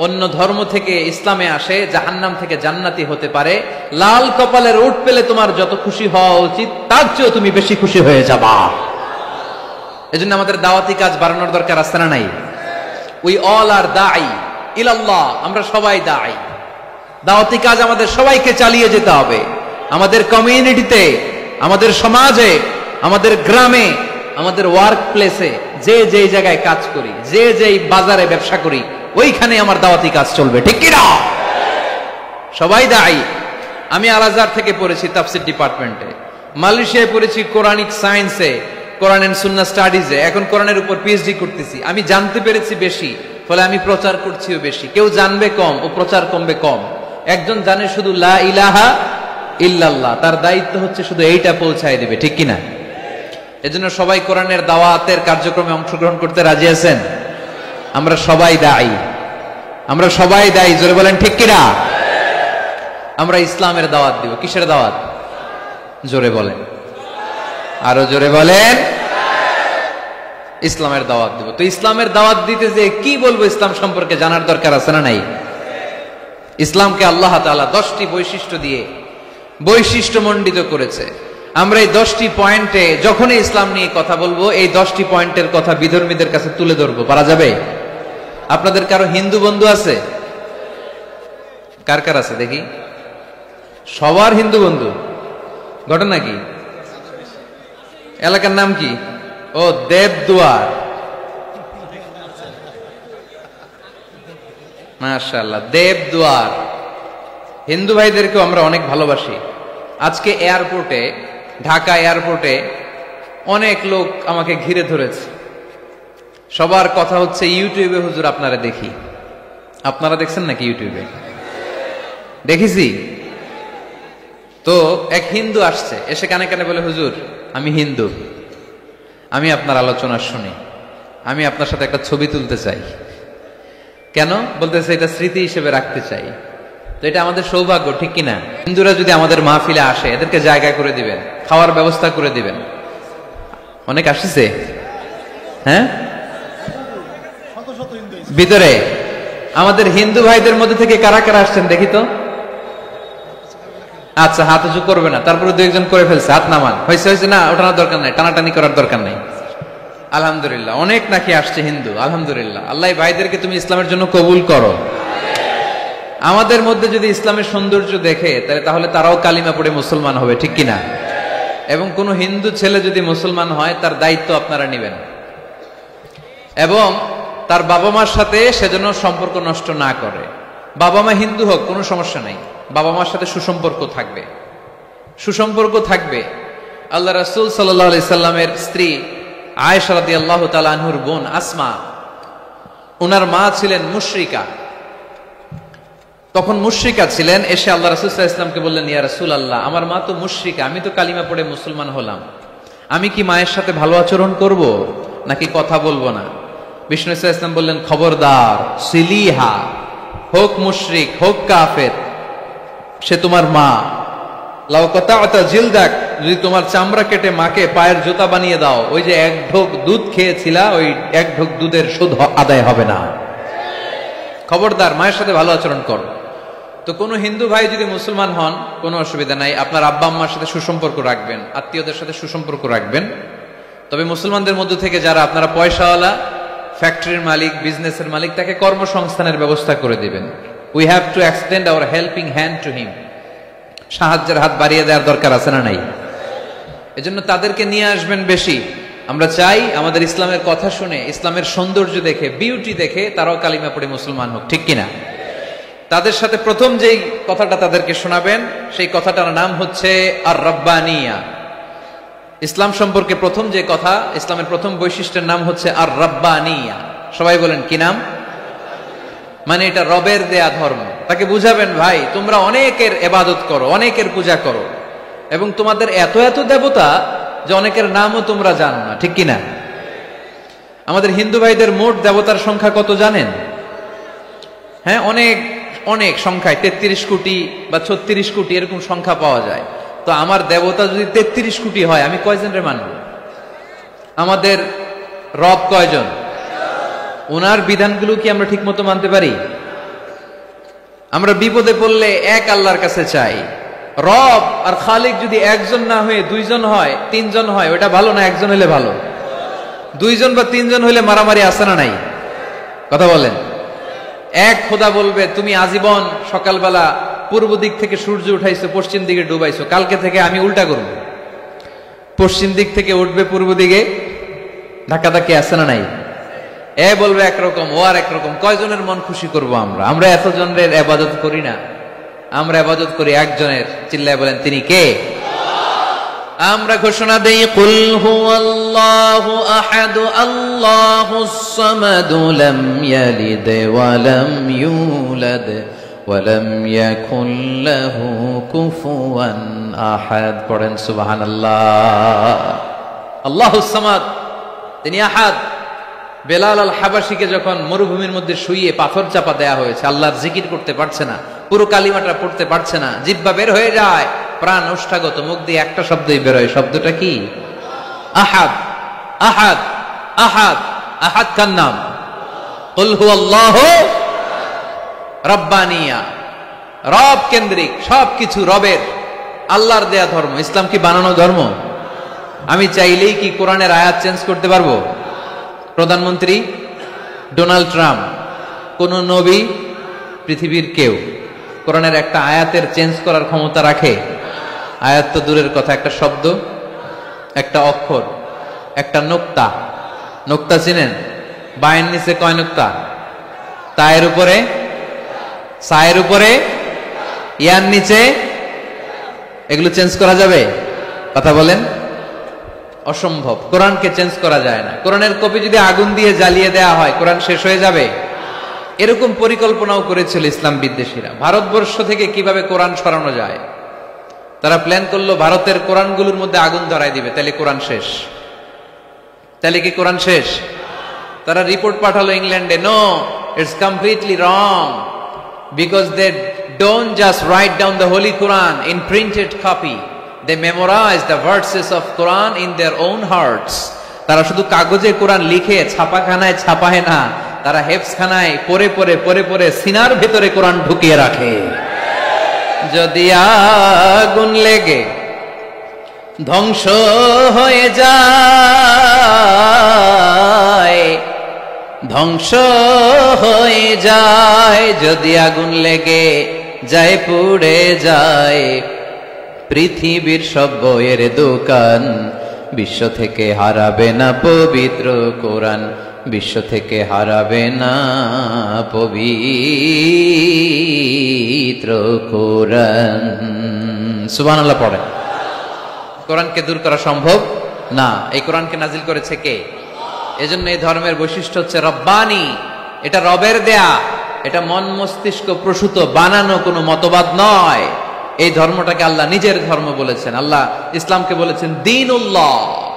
অন্য ধর্ম থেকে ইসলামে আসে, জাহান্নাম থেকে জান্নাতি হতে পারে। লাল কপালের উট পেলে তোমার যত খুশি হওয়া উচিত, তার চেয়েও তুমি বেশি খুশি হয়ে যাবা। এজন্য আমাদের দাওয়াতি কাজ বাড়ানোর দরকার আছে না নাই? উই অল আর দাঈ ইলাল্লাহ, আমরা সবাই দাঈ। দাওয়াতি কাজ আমাদের সবাইকে চালিয়ে যেতে হবে। আমাদের কমিউনিটিতে, আমাদের সমাজে, আমাদের গ্রামে, আমাদের ওয়ার্ক প্লেসে, যে যেই জায়গায় কাজ করি, যে যেই বাজারে ব্যবসা করি, ওইখানে আমার দাওয়াতি কাজ চলবে, ঠিক কি না? সবাই দাঈ। আমি আল আজহার থেকে পড়েছি তাফসীর ডিপার্টমেন্টে, মালয়েশিয়ায় পড়েছি কোরআনিক সায়েন্সে, কোরআন এন্ড সুন্নাহ স্টাডিজে, এখন কোরআনের উপর পিএইচডি করতেছি। আমি জানতে পেরেছি বেশি, ফলে আমি প্রচার করছিও বেশি। কেউ জানবে কম, ও প্রচার কমবে কম। একজন জানে শুধু লা ইলাহা ইল্লাল্লাহ, তার দায়িত্ব হচ্ছে শুধু এইটা পৌঁছায় দিবে, ঠিক কিনা? এজন্য সবাই কোরআনের দাওয়াতের কার্যক্রমে অংশগ্রহণ করতে রাজি আছেন? আমরা সবাই দায়ী, আমরা সবাই দায়ী। জোরে বলেন ঠিক কিনা? আমরা ইসলামের দাওয়াত দিব। কিসের দাওয়াত? জোরে বলেন, আরো জোরে বলেন। ইসলামের দাওয়াত দিব। তো ইসলামের দাওয়াত দিতে যে কি বলবো ইসলাম সম্পর্কে জানার দরকার আছে না নাই? ইসলামকে আল্লাহ তাআলা 10টি বৈশিষ্ট্য দিয়ে বৈশিষ্ট্যমণ্ডিত করেছে। আমরা এই 10টি পয়েন্টে যখনই ইসলাম নিয়ে কথা বলবো, এই 10টি পয়েন্টের কথা বিধর্মীদের কাছে তুলে ধরবো। পারা যাবে? আপনাদের কারো হিন্দু বন্ধু আছে? কার কার আছে দেখি? সবার হিন্দু বন্ধু। ঘটনা কি? এলাকার নাম কি? ও দেবদুয়ার। মাশাআল্লাহ, দেবদুয়ার। হিন্দু ভাইদেরকেও আমরা অনেক ভালোবাসি। আজকে এয়ারপোর্টে, ঢাকা এয়ারপোর্টে অনেক লোক আমাকে ঘিরে ধরেছে। সবার কথা হচ্ছে, ইউটিউবে হুজুর আপনারা দেখি। আপনারা দেখছেন নাকি ইউটিউবে? দেখেছি তো। এক হিন্দু আসছে, এসে কানে কানে বলে, হুজুর আমি হিন্দু, আমি আপনার আলোচনা শুনি, আমি আপনার সাথে একটা ছবি তুলতে চাই। কেন? বলতেছে এটা স্মৃতি হিসেবে রাখতে চাই। তো এটা আমাদের সৌভাগ্য, ঠিক কিনা? হিন্দুরা যদি আমাদের মাহফিলে আসে, এদেরকে জায়গা করে দিবেন, খাওয়ার ব্যবস্থা করে দিবেন। অনেক আসছে, হ্যাঁ, ভিতরে। আমাদের হিন্দু ভাইদের মধ্যে থেকে কারা কারা আসছেন দেখি তো। আচ্ছা, হাত উঁচু করবে না, তারপরে দু একজন করে ফেলছে, হাত নামান। হয়েছে হয়েছে, না ওঠানোর দরকার নাই, টানাটানি করার দরকার নাই। আলহামদুলিল্লাহ, অনেক নাকি আসছে হিন্দু। আলহামদুলিল্লাহ, আল্লাহ ভাইদেরকে তুমি ইসলামের জন্য কবুল করো। আমাদের মধ্যে যদি ইসলামের সৌন্দর্য দেখে, তাহলে তারাও কালিমা পড়ে মুসলমান হবে, ঠিক কিনা? এবং কোন হিন্দু ছেলে যদি মুসলমান হয়, তার দায়িত্ব আপনারা নেবেন, এবং তার বাবা মার সাথে সেজন্য সম্পর্ক নষ্ট না করে। বাবা মা হিন্দু হোক, কোনো সমস্যা নাই, বাবা মার সাথে সুসম্পর্ক থাকবে, সুসম্পর্ক থাকবে। আল্লাহ রাসূল সাল্লাল্লাহু আলাইহি সাল্লামের স্ত্রী আয়েশা রাদিয়াল্লাহু তাআলা আনহুর বোন আসমা, ওনার মা ছিলেন মুশরিকা। তখন মুশরিকা ছিলেন, এসে আল্লাহ রাসূল সাল্লাল্লাহু আলাইহি ওয়াসাল্লামকে বললেন, ইয়া রাসূলুল্লাহ, আমার মা তো মুশরিকা, আমি তো কালিমা পড়ে মুসলমান হলাম, আমি কি মায়ের সাথে ভালো আচরণ করব নাকি কথা বলবো না? বিষ্ণু সাল্লাল্লাহু আলাইহি ওয়াসাল্লাম বললেন, খবরদার, সিলিহা, হোক মুশরিক হোক কাফের, সে তোমার মা। লাউ কাতা'তা জিলদাক, যদি তোমার চামড়া কেটে মাকে পায়ের জুতা বানিয়ে দাও, ওই যে এক ঢোক দুধ খেয়েছিলা, ওই এক ঢোক দুধের সুদ আদায় হবে না। খবরদার, মায়ের সাথে ভালো আচরণ করো। তো কোনো হিন্দু ভাই যদি মুসলমান হন, কোনো অসুবিধা নাই, আপনার আব্বা আম্মার সাথে সুসম্পর্ক রাখবেন, আত্মীয়দের সাথে সুসম্পর্ক রাখবেন। তবে মুসলমানদের মধ্য থেকে যারা আপনারা পয়সাওয়ালা, ফ্যাক্টরির মালিক, বিজনেসের মালিক, তাকে কর্মসংস্থানের ব্যবস্থা করে দিবেন। We have to extend hour helping hand to him. সাহায্যের হাত বাড়িয়ে দেওয়ার দরকার আছে না নাই? এজন্য তাদেরকে নিয়ে আসবেন বেশি। আমরা চাই আমাদের ইসলামের কথা শুনে, ইসলামের সৌন্দর্য দেখে, বিউটি দেখে তারাও কালিমা পড়ে মুসলমান হোক, ঠিক কিনা? তাদের সাথে প্রথম যেই কথাটা তাদেরকে শোনাবেন, সেই কথাটার নাম হচ্ছে আর রাব্বানিয়া। ইসলাম সম্পর্কে প্রথম যে কথা, ইসলামের প্রথম বৈশিষ্ট্যের নাম হচ্ছে আর রাব্বানিয়া। সবাই বলেন কি নাম? মানে এটা রবের দেয়া ধর্ম। তাকে বুঝাবেন, ভাই তোমরা অনেকের ইবাদত করো, অনেকের পূজা করো, এবং তোমাদের এত এত দেবতা যে অনেকের নামও তোমরা জানো না, ঠিক কিনা? আমাদের হিন্দু ভাইদের মোট দেবতার সংখ্যা কত জানেন? হ্যাঁ, অনেক অনেক সংখ্যায়, 33 কোটি বা 36 কোটি এরকম সংখ্যা পাওয়া যায়। তো আমার দেবতা যদি 33 কোটি হয়, আমি কয়জনের মানব? আমাদের রব কয়জন? ওনার বিধানগুলো কি আমরা ঠিক মতো মানতে পারি? আমরা বিপদে পড়লে এক আল্লাহর কাছে চাই। রব আর খালিক যদি একজন না হয়ে দুইজন হয়, তিনজন হয়, ওটা ভালো না একজন হলে ভালো? দুইজন বা তিনজন হলে মারামারি আছে না নাই? কথা বলেন। এক খোদা বলবে, তুমি আজীবন সকালবেলা পূর্ব দিক থেকে সূর্য উঠাইছো, পশ্চিম দিকে ডুবাইছো, কালকে থেকে আমি উল্টা করব, পশ্চিম দিক থেকে উঠবে পূর্ব দিকে। ধাক্কাধাক্কি আছে না নাই? এ বলবে একরকম, ও আর একরকম। কয়জনের মন খুশি করব আমরা? আমরা এতজনের ইবাদত করি না, আমরা ইবাদত করি একজনের। চিল্লায় বলেন, তিনি কে? আমরা ঘোষণা দেই, কুল হুয়াল্লাহু আহাদ আল্লাহুস সামাদ লাম ইয়ালিদ ওয়া লাম ইউলাদ ওয়া লাম ইয়াকুল লাহু কুফুয়ান আহাদ। পড়েন সুবহানাল্লাহ। আল্লাহুস সামাদ, তিনি আহাদ। বেলাল আল হাবাসীকে যখন মরুভূমির মধ্যে শুইয়ে পাথর চাপা দেয়া হয়েছে, আল্লাহর জিকির করতে পারছে না, পুরো কালিমাটা পড়তে পারছে না, জিহ্বা বের হয়ে যায়, প্রাণ ওষ্ঠাগত, মুখ দিয়ে একটা শব্দই বের হয়। শব্দটা কি? আহাদ। আহাদ আহাদ আহাদ কার নাম? কুল হুয়াল্লাহু রাব্বানিয়া। রব কেন্দ্রিক, সবকিছু রবের, আল্লাহর দেয়া ধর্ম। ইসলাম কি বানানো ধর্ম? আমি চাইলেই কি কোরআনের আয়াত চেঞ্জ করতে পারবো? প্রধানমন্ত্রী ডোনাল্ড ট্রাম্প, কোন নবী, পৃথিবীর কেউ কোরআনের একটা আয়াতের চেঞ্জ করার ক্ষমতা রাখে? আয়াত তো দূরের কথা, একটা শব্দ, একটা অক্ষর, একটা নোক্তা। নোক্তা চিনেন? বায়ের নিচে কয় নোক্তা? তায়ের উপরে, সায়ের উপরে, ইয়ার নিচে। এগুলো চেঞ্জ করা যাবে? কথা বলেন। অসম্ভব। কোরআনকে চেঞ্জ করা যায় না। কোরআনের কপি যদি আগুন দিয়ে জ্বালিয়ে দেওয়া হয়, কোরআন শেষ হয়ে যাবে? এরকম পরিকল্পনাও করেছিল ইসলাম বিদ্বেষীরা, ভারতবর্ষ থেকে কিভাবে কোরআন সরানো যায়। তারা প্ল্যান করলো ভারতের কোরআনগুলোর মধ্যে আগুন ধরায় দিবে, তাহলে কোরআন শেষ। তাহলে কি কোরআন শেষ? তারা রিপোর্ট পাঠালো ইংল্যান্ডে, no, it's completely wrong, because they don't just write down the holy Quran in printed copy, they memorize the verses of Quran in their own hearts. তারা শুধু কাগজে কোরআন লিখে ছাপাখানায় ছাপায় না, তারা হেফজখানায় পড়ে পড়ে পড়ে পড়ে সিনার ভিতরে কোরআন ঢুকিয়ে রাখে। যদি আগুন লেগে ধ্বংস হয়ে যায়, ধ্বংস হয়ে যায়, যদি আগুন লেগে যায় পুড়ে যায় পৃথিবীর সব বইয়ের দোকান, বিশ্ব থেকে হারাবে না পবিত্র কোরআন, বিশ্ব থেকে হারাবে না পবিত্র কোরআন। সুবহানাল্লাহ পড়েন। কোরআনকে দূর করা সম্ভব না। এই কোরআনকে নাজিল করেছে কে? এজন্য এই ধর্মের বৈশিষ্ট্য হচ্ছে রব্বানি। এটা রবের দেয়া, এটা মন মস্তিষ্ক প্রসূত বানানো কোনো মতবাদ নয়। এই ধর্মটাকে আল্লাহ নিজের ধর্ম বলেছেন। আল্লাহ ইসলামকে বলেছেন দীনুল্লাহ।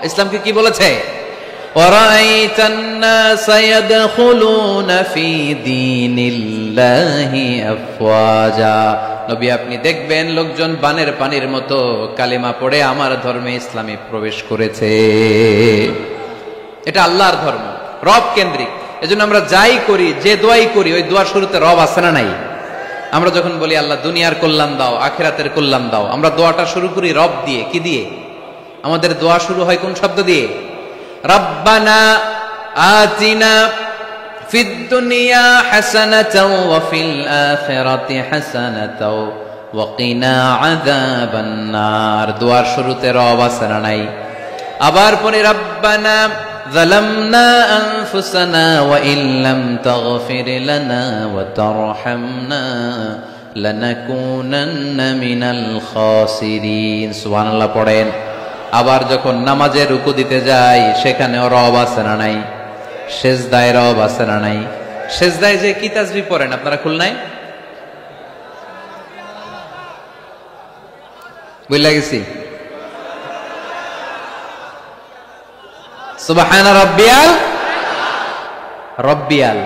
ইসলামকে কি বলেছে? ওয়ারাইতান নাসা ইয়াদখুলুনা ফি দীনিল্লাহি আফওয়াজা। নবী আপনি দেখবেন লোকজন বানের পানির মতো কালিমা পড়ে আমার ধর্মে ইসলামে প্রবেশ করেছে। এটা আল্লাহর ধর্ম, রব কেন্দ্রিক। এজন্য আমরা যাই করি, যে দোয়াই করি, ওই দোয়ার শুরুতে রব আছে না নাই? আমরা যখন বলি আল্লাহ দুনিয়ার কল্যাণ দাও, আখিরাতের কল্যাণ দাও, আমরা দোয়াটা শুরু করি রব দিয়ে। কি দিয়ে? আমাদের দোয়া শুরু হয় কোন শব্দ দিয়ে? রব্বানা আতিনা ফিদ দুনিয়া হাসানাতাও ওয়া ফিল আখিরাতি হাসানাতাও ওয়া কিনা আযাবান নার। দোয়ার শুরুতে রব আছে না নাই? আবার পরে রব্বানা যালামনা আনফুসানা ওয়া ইল্লাম তাগফির লানা ওয়া তারহামনা লানাকুনান্না মিনাল খাসিরিন। সুবহানাল্লাহ পড়েন। আবার যখন নামাজে রুকু দিতে যাই সেখানেও রব আছে না নাই? সেজদায় রব আছে না নাই? সেজদায় যে কি তাসবিহ পড়েন আপনারা খুলনায়? বুঝলা গেছি। সুবহান রাব্বিয়াল রব্বিয়াল,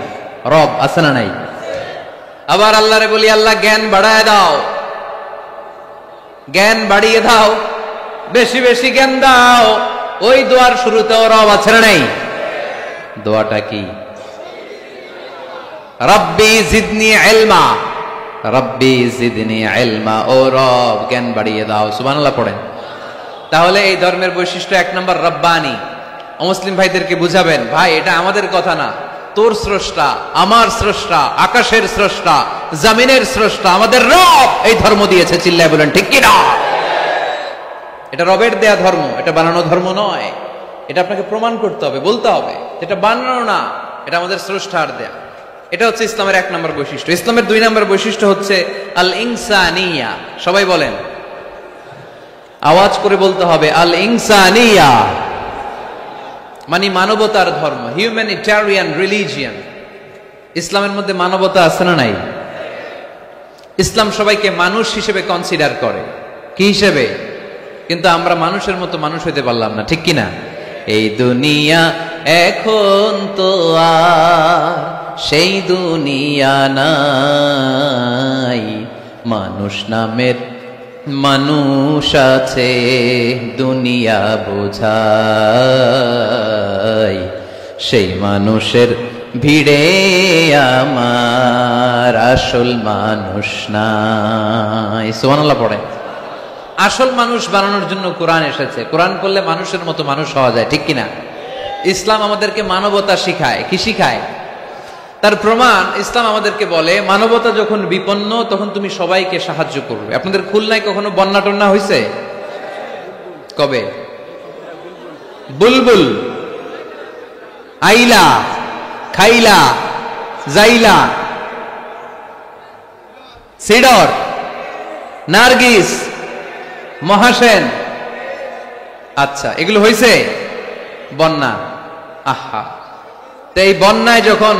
রব আছে না নাই? আবার আল্লাহরে বলি আল্লাহ জ্ঞান বাড়ায় দাও, জ্ঞান বাড়িয়ে দাও, বেশি বেশি জ্ঞান দাও। ওই দোয়ার শুরুতেও রব আছে না নাই? দোয়াটা কি? রব্বি জিদনি ইলমা, রব্বি জিদনি ইলমা। ও রব জ্ঞান বাড়িয়ে দাও। সুবহানাল্লাহ পড়েন। তাহলে এই ধর্মের বৈশিষ্ট্য এক নম্বর রব্বানি। অমুসলিম ভাইদেরকে বুঝাবেন, ভাই এটা আমাদের কথা না, তোর স্রষ্টা, আমার স্রষ্টা, আকাশের স্রষ্টা, জমিনের স্রষ্টা, আমাদের রব এই ধর্ম দিয়েছে। চিল্লায় বলেন ঠিক কি না? এটা রবের দেয়া ধর্ম, এটা বানানো ধর্ম নয়। এটা আপনাকে প্রমাণ করতে হবে, বলতে হবে এটা বানানো না, এটা আমাদের স্রষ্টার দেয়া। এটা হচ্ছে ইসলামের এক নম্বর বৈশিষ্ট্য। ইসলামের দুই নম্বর বৈশিষ্ট্য হচ্ছে আল ইনসানিয়া। সবাই বলেন, আওয়াজ করে বলতে হবে আল ইনসানিয়া, মানে মানবতার ধর্ম, হিউম্যানিটেরিয়ান রিলিজিয়ন। ইসলামের মধ্যে মানবতা আছে না নাই? ইসলাম সবাইকে মানুষ হিসেবে কনসিডার করে। কি হিসেবে? কিন্তু আমরা মানুষের মতো মানুষ হইতে পারলাম না, ঠিক কিনা? এই দুনিয়া এখন তো আর সেই দুনিয়া নাই, মানুষ নামের মানুষ আছে দুনিয়া বোঝাই, সেই মানুষের ভিড়ে আমার আসল মানুষ নাই। সুবহানাল্লাহ পড়ে। আসল মানুষ বানানোর জন্য কোরআন এসেছে। কোরআন করলে মানুষের মতো মানুষ হওয়া যায়, ঠিক কিনা? ইসলাম আমাদেরকে মানবতা শিখায়। কি শিখায়? তার প্রমাণ ইসলাম আমাদেরকে বলে মানবতা যখন বিপন্ন তখন তুমি সবাইকে সাহায্য করবে। আপনাদের খুলনায় কখনো বন্যা টন্যা হয়েছে? কবে? বুলবুল, আইলা, খাইলা, জাইলা, সিডর, নার্গিস, মহাসেন, আচ্ছা এগুলো হয়েছে বন্যা। আহা, তো এই বন্যায় যখন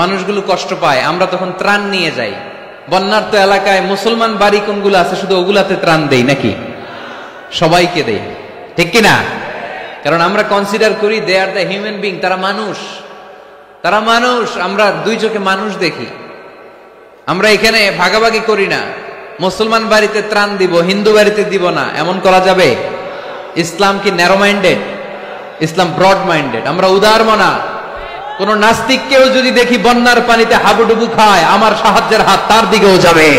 মানুষগুলো কষ্ট পায় আমরা তখন ত্রাণ নিয়ে যাই। বন্যার তো এলাকায় মুসলমান বাড়ি কোনগুলো আছে শুধু ওগুলাতে ত্রাণ দেই নাকি? সবাইকে দেই, ঠিক কিনা? কারণ আমরা কনসিডার করি দে আর দ্য হিউম্যান বিং, তারা মানুষ, তারা মানুষ। আমরা দুই চোখে মানুষ দেখি। আমরা এখানে ভাগাভাগি করি না, মুসলমান বাড়িতে ত্রাণ দিব, হিন্দু বাড়িতে দিব না, এমন করা যাবে? ইসলাম কি ন্যারো মাইন্ডেড? ইসলাম ব্রড মাইন্ডেড। আমরা উদার মনা। কোন নাস্তিককেও যদি দেখি বন্যার পানিতে হাবুডুবু খায়, আমার সাহায্যের হাত তার দিকেও যাবে।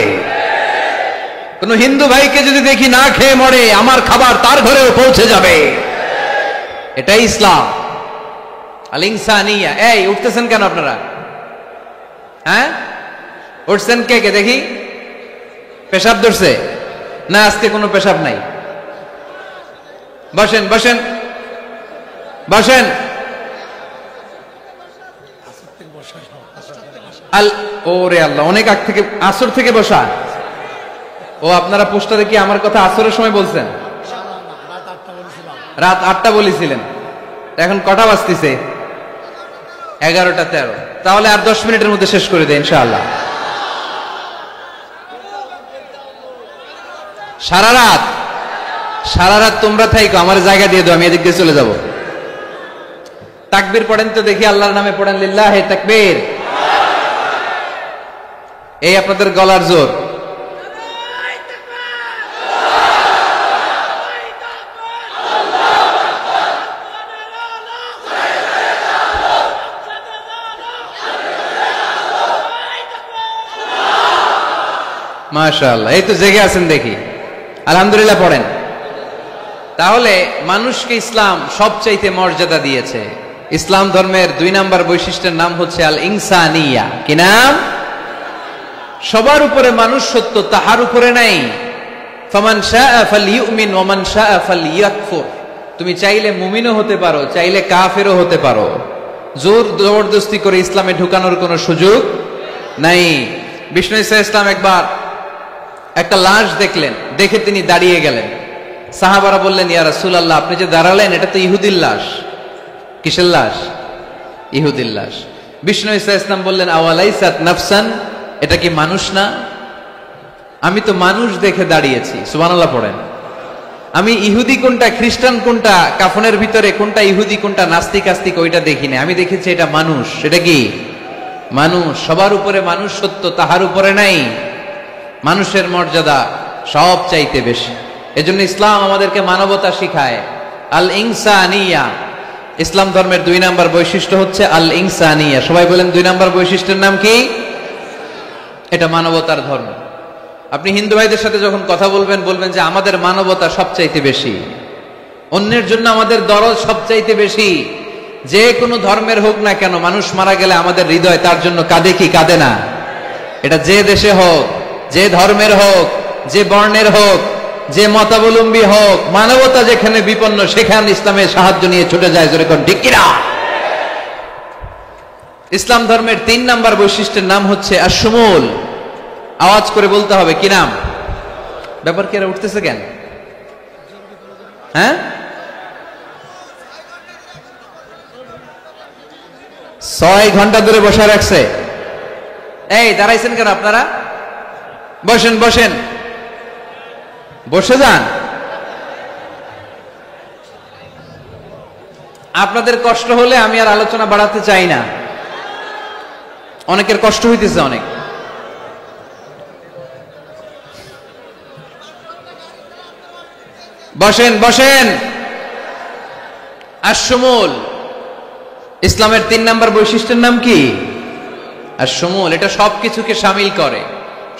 কোন হিন্দু ভাইকে যদি দেখি না খেয়ে মরে, আমার খাবার তার ঘরেও পৌঁছে যাবে। এটাই ইসলাম। আল ইনসানিয়া। এই উঠতেছেন কেন আপনারা? হ্যাঁ উঠছেন কে কে দেখি? পেশাব ধরছে না? আজকে কোনো পেশাব নাই। বসেন বসেন বসেন। ওরে আল্লাহ, অনেক আগ থেকে, আসর থেকে বসা। ও আপনারা পোস্টারে কি আমার কথা আসরের সময় বলছেন? রাত 8টা বলেছিলেন, এখন কটা বাজতেছে? 11টা 13। তাহলে আর 10 মিনিটের মধ্যে শেষ করে দেয় ইনশাআল্লাহ। সারা রাত তোমরা থাইকো, আমার জায়গা দিয়ে দাও, আমি এদিক দিয়ে চলে যাব। তাকবীর পড়েন তো দেখি, আল্লাহর নামে পড়েন, লিল্লাহে তাকবীর। এই আপনাদের গলার জোর। মাশাআল্লাহ, এই তো জেগে আছেন দেখি, আলহামদুলিল্লাহ পড়েন। তাহলে মানুষকে ইসলাম সবচাইতে মর্যাদা দিয়েছে। ইসলাম ধর্মের 2 নাম্বার বৈশিষ্ট্যের নাম হচ্ছে আল ইনসানিয়া। কি নাম? সবার উপরে মানুষ সত্য, তাহার উপরে নাই। ফামান শাআ ফালইউমিন ওয়া মান শাআ ফালইয়াকফুর। তুমি চাইলে মুমিনও হতে পারো, চাইলে কাফেরও হতে পারো। জোর জবরদস্তি করে ইসলামে ঢুকানোর কোনো সুযোগ নাই। বিষ্ণু ঈসা ইসলাম একবার একটা লাশ দেখলেন, দেখে তিনি দাঁড়িয়ে গেলেন। সাহাবারা বললেন, ইয়া রাসূলুল্লাহ, আপনি যে দাঁড়ালেন এটা তো ইহুদির লাশ। কিসের লাশ? ইহুদির লাশ। বিষ্ণু ঈসা ইসলাম বললেন, আওয়ালাইসাত নাফসান, এটা কি মানুষ না? আমি তো মানুষ দেখে দাঁড়িয়েছি। সুবহানাল্লাহ পড়েন। আমি ইহুদি কোনটা, খ্রিস্টান কোনটা, কাফনের ভিতরে কোনটা ইহুদি কোনটা নাস্তিক আস্তিক ওইটা দেখিনি, আমি দেখেছি এটা মানুষ। এটা কি মানুষ? সবার উপরে মানুষ সত্য, তাহার উপরে নাই। মানুষের মর্যাদা সব চাইতে বেশি। এজন্য ইসলাম আমাদেরকে মানবতা শিখায়, আল ইনসানিয়া। ইসলাম ধর্মের 2 নাম্বার বৈশিষ্ট্য হচ্ছে আল ইনসানিয়া। সবাই বলেন 2 নাম্বার বৈশিষ্ট্যের নাম কি? এটা মানবতার ধর্ম। আপনি হিন্দু ভাইদের সাথে যখন কথা বলবেন, বলবেন যে আমাদের মানবতা সবচাইতে বেশি, অন্যের জন্য আমাদের দরদ সবচাইতে বেশি। যে কোনো ধর্মের হোক না কেন, মানুষ মারা গেলে আমাদের হৃদয় তার জন্য কাঁদে কি কাঁদে না? এটা যে দেশে হোক, যে ধর্মের হোক, যে বর্ণের হোক, যে মতাবলম্বী হোক, মানবতা যেখানে বিপন্ন সেখানে ইসলামের সাহায্য নিয়ে ছুটে যায়। জোরে কোন ঠিক কিনা? ইসলাম ধর্মের 3 নাম্বার বৈশিষ্ট্যের নাম হচ্ছে আশ-শুমুল। আওয়াজ করে বলতে হবে, কি নাম? ব্যাপার কি, এরা উঠতেছে কেন? হ্যাঁ, 6 ঘন্টা ধরে বসে রাখছে। এই দাঁড়াইছেন কেন আপনারা? বসেন বসেন, বসে যান। আপনাদের কষ্ট হলে আমি আর আলোচনা বাড়াতে চাই না। অনেকের কষ্ট হইতেছে অনেক। বসেন বসেন। আশ-শুমুল, ইসলামের 3 নাম্বার বৈশিষ্ট্যের নাম কি? আশ-শুমুল। এটা সবকিছুকে শামিল করে,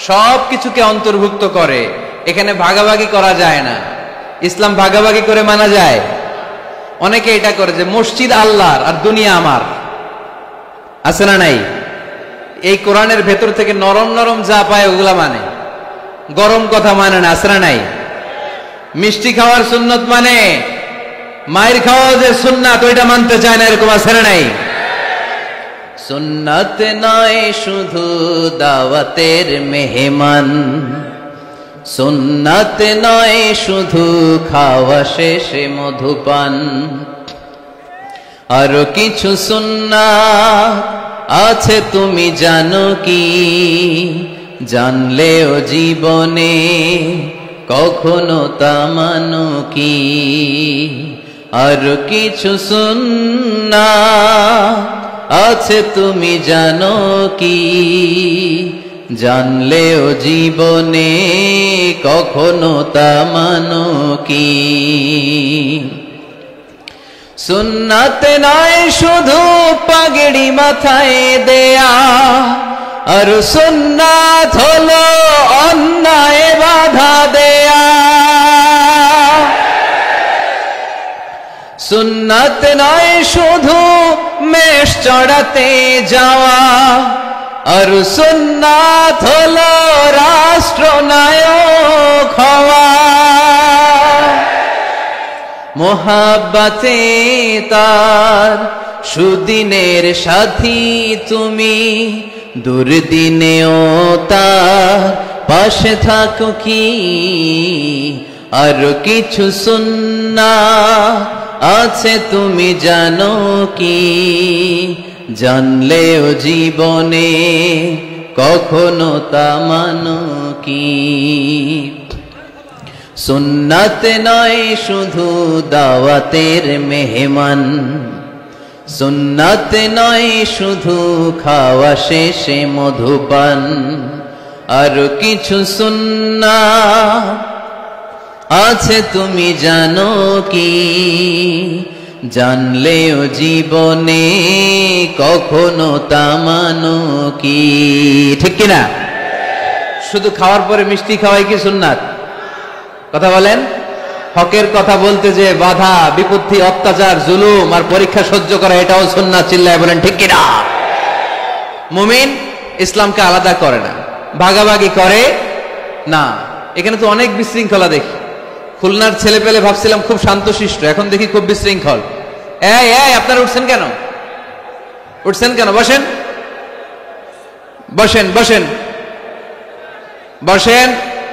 সবকিছুকে অন্তর্ভুক্ত করে। এখানে ভাগাভাগি করা যায় না। ইসলাম ভাগাভাগি করে মানা যায়? অনেকে এটা করে যে মসজিদ আল্লাহর আর দুনিয়া আমার। আছে না নাই? এই কোরআনের ভেতর থেকে নরম নরম যা পায় ওগুলা মানে, গরম কথা মানে না। আছে না নাই? মিষ্টি খাওয়ার সুন্নত মানে, মায়ের খাওয়া যে সুন্নাত ওইটা মানতে চায় না, এরকম আছে না নাই? সুন্নাত নয় শুধু দাওয়াতের মেহমান, সুন্নাত নয় শুধু খাওয়া শেষে মধুপান, আরো কিছু সুন্নাত আছে তুমি জানো কি? জানলেও জীবনে কখনো তা মানো কি? আরো কিছু সুন্নাত আছে তুমি জানো কি? জানলেও জীবনে কখনো তা মানো কি? সুন্নাত নয় শুধু পাগড়ি মাথায় দেয়া, আর সুন্নাত হলো অন্যায় বাধা দেয়া। সুন্নাত নয় শুধু মেষ চড়াতে যাওয়া, আর সুন্নাত হলো রাষ্ট্রনায়ক হওয়া। মোহাব্বতে তার সুদিনের সাথী তুমি, দুর্দিনেও তার পাশে থাকো কি? আর কিছু সুন্নাহ আছে তুমি জানো কি, জানলেও জীবনে কখনো তা মানো কি। সুন্নাত নয় শুধু দাওয়াতের মেহমান, সুন্নাত নয় শুধু খাওয়া শেষে মধুপান, আর কিছু সুন্নাহ আছে তুমি জানো কি, জানলেও জীবনে কখনো তা মানো কি। ঠিক কিনা? শুধু খাওয়ার পরে মিষ্টি খাওয়াই কি সুন্নাত? কথা বলেন। হকের কথা বলতে যে বাধা বিপত্তি অত্যাচার জুলুম আর পরীক্ষা সহ্য করা এটাও সুন্নাত। চিল্লায় বলেন ঠিক কিনা? মুমিন ইসলামকে আলাদা করে না, ভাগাভাগি করে না। এখানে তো অনেক বিশৃঙ্খলা দেখি। খুলনার ছেলে পেলে ভাবছিলাম খুব শান্তশিষ্ট, এখন দেখি খুব বিশৃঙ্খল। এই এই আপনারা উঠছেন কেন? উঠছেন কেন? বসেন বসেন বসেন বসেন।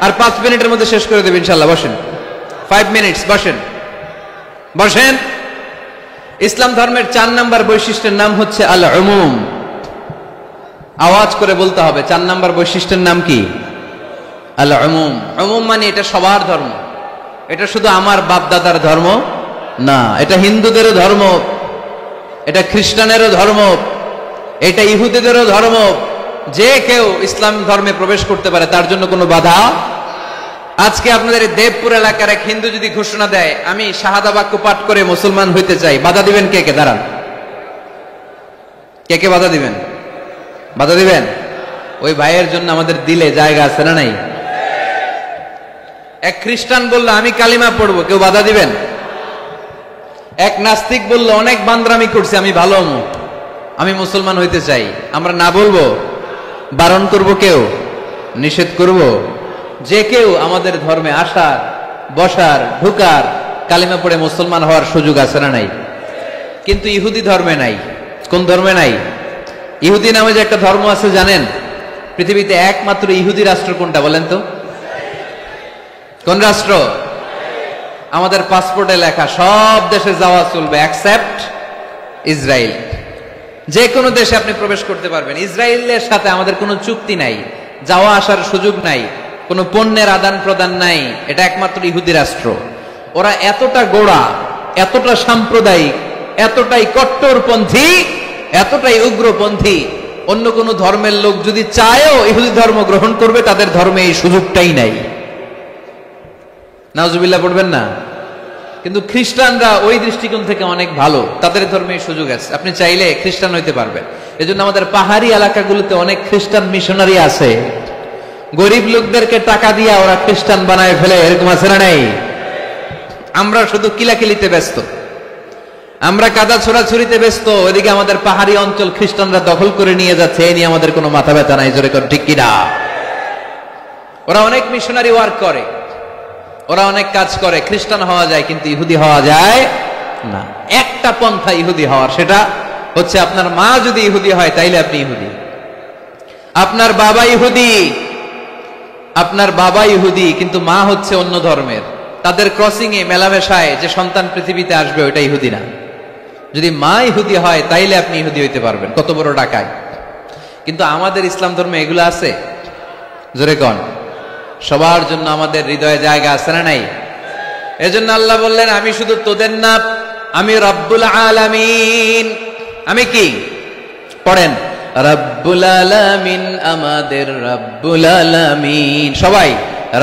আর 5 মিনিটের মধ্যে শেষ করে দেব ইনশাআল্লাহ। বসেন, 5 মিনিটস। বসেন বসেন। ইসলাম ধর্মের 4 নম্বর বৈশিষ্ট্যের নাম হচ্ছে আল উমুম। আওয়াজ করে বলতে হবে, 4 নম্বর বৈশিষ্ট্যের নাম কি? আল উমুম। উমুম মানে এটা সবার ধর্ম, এটা শুধু আমার বাপ দাদার ধর্ম না, এটা হিন্দুদেরও ধর্ম, এটা খ্রিস্টানেরও ধর্ম, এটা ইহুদিদেরও ধর্ম। যে কেউ ইসলাম ধর্মে প্রবেশ করতে পারে, তার জন্য কোনো বাধা। আজকে আপনাদের দেবপুর এলাকার এক হিন্দু যদি ঘোষণা দেয় আমি শাহাদা বাক্য পাঠ করে মুসলমান হইতে চাই, বাধা দিবেন কে কে? দাঁড়ান, কে কে বাধা দিবেন? বাধা দিবেন? ওই ভাইয়ের জন্য আমাদের দিলে জায়গা আছে না নাই? এক খ্রিস্টান বললো আমি কালিমা পড়বো, কেউ বাধা দিবেন? এক নাস্তিক বললো অনেক বান্দরামি করছে, আমি ভালো হমু, আমি মুসলমান হইতে চাই, আমরা না বলবো? বারণ করব? কেউ নিষেধ করব? যে কেউ আমাদের ধর্মে আসার, বসার, ঢুকার, কালিমা পড়ে মুসলমান হওয়ার সুযোগ আছে না নাই? কিন্তু ইহুদি ধর্মে নাই। কোন ধর্মে নাই? ইহুদি নামে যে একটা ধর্ম আছে জানেন? পৃথিবীতে একমাত্র ইহুদি রাষ্ট্র কোনটা বলেন তো? কোন রাষ্ট্র? আমাদের পাসপোর্টে লেখা সব দেশে যাওয়া চলবে এক্সেপ্ট ইসরায়েল। যে কোনো দেশে আপনি প্রবেশ করতে পারবেন। ইসরায়েলের সাথে আমাদের কোনো চুক্তি নাই, যাওয়া আসার সুযোগ নাই, কোনো পণ্যের আদান প্রদান নাই। এটা একমাত্র ইহুদি রাষ্ট্র। ওরা এতটা গোড়া, এতটা সাম্প্রদায়িক, এতটাই কট্টরপন্থী, এতটাই উগ্রপন্থী, অন্য কোনো ধর্মের লোক যদি চায়ও ইহুদি ধর্ম গ্রহণ করবে, তাদের ধর্মে এই সুযোগটাই নাই। নাউজুবিল্লাহ পড়বেন না? কিন্তু খ্রিস্টানরা ওই দৃষ্টিকোণ থেকে অনেক ভালো, তাদের ধর্মে এই সুযোগ আছে, আপনি চাইলে খ্রিস্টান হইতে পারবেন। এজন্য আমাদের পাহাড়ি এলাকাগুলোতে অনেক খ্রিস্টান মিশনারি আছে, গরিব লোকদেরকে টাকা দিয়া ওরা খ্রিস্টান বানায় ফেলে, এরকম আছে না নাই? আমরা শুধু কিলাকিলিতে ব্যস্ত, আমরা কাদা ছোড়াছুরিতে ব্যস্ত, ওইদিকে আমাদের পাহাড়ি অঞ্চল খ্রিস্টানরা দখল করে নিয়ে যাচ্ছে, এই নিয়ে আমাদের কোনো মাথা ব্যথা নাই। জোরে কর ঠিক কিনা? ওরা অনেক মিশনারি ওয়ার্ক করে, ওরা অনেক কাজ করে, খ্রিস্টান হওয়া যায় কিন্তু ইহুদি হওয়া যায় না। একটা পন্থা ইহুদি হওয়ার, সেটা হচ্ছে আপনার মা যদি ইহুদি হয় তাইলে আপনি ইহুদি, আপনার বাবা ইহুদি, আপনার বাবা ইহুদি কিন্তু মা হচ্ছে অন্য ধর্মের, তাদের ক্রসিং এ মেলামেশায় যে সন্তান পৃথিবীতে আসবে ওইটা ইহুদি না। যদি মা ইহুদি হয় তাইলে আপনি ইহুদি হইতে পারবেন। কত বড় ডাকায়! কিন্তু আমাদের ইসলাম ধর্মে এগুলো আছে? জোরে কন। সবার জন্য আমাদের হৃদয়ে জায়গা আছে না নাই? এজন্য আল্লাহ বললেন আমি শুধু তোদের না, আমি রব্বুল আলামিন। আমি কি? পড়েন, রব্বুল আলামিন, আমাদের রব্বুল আলামিন। সবাই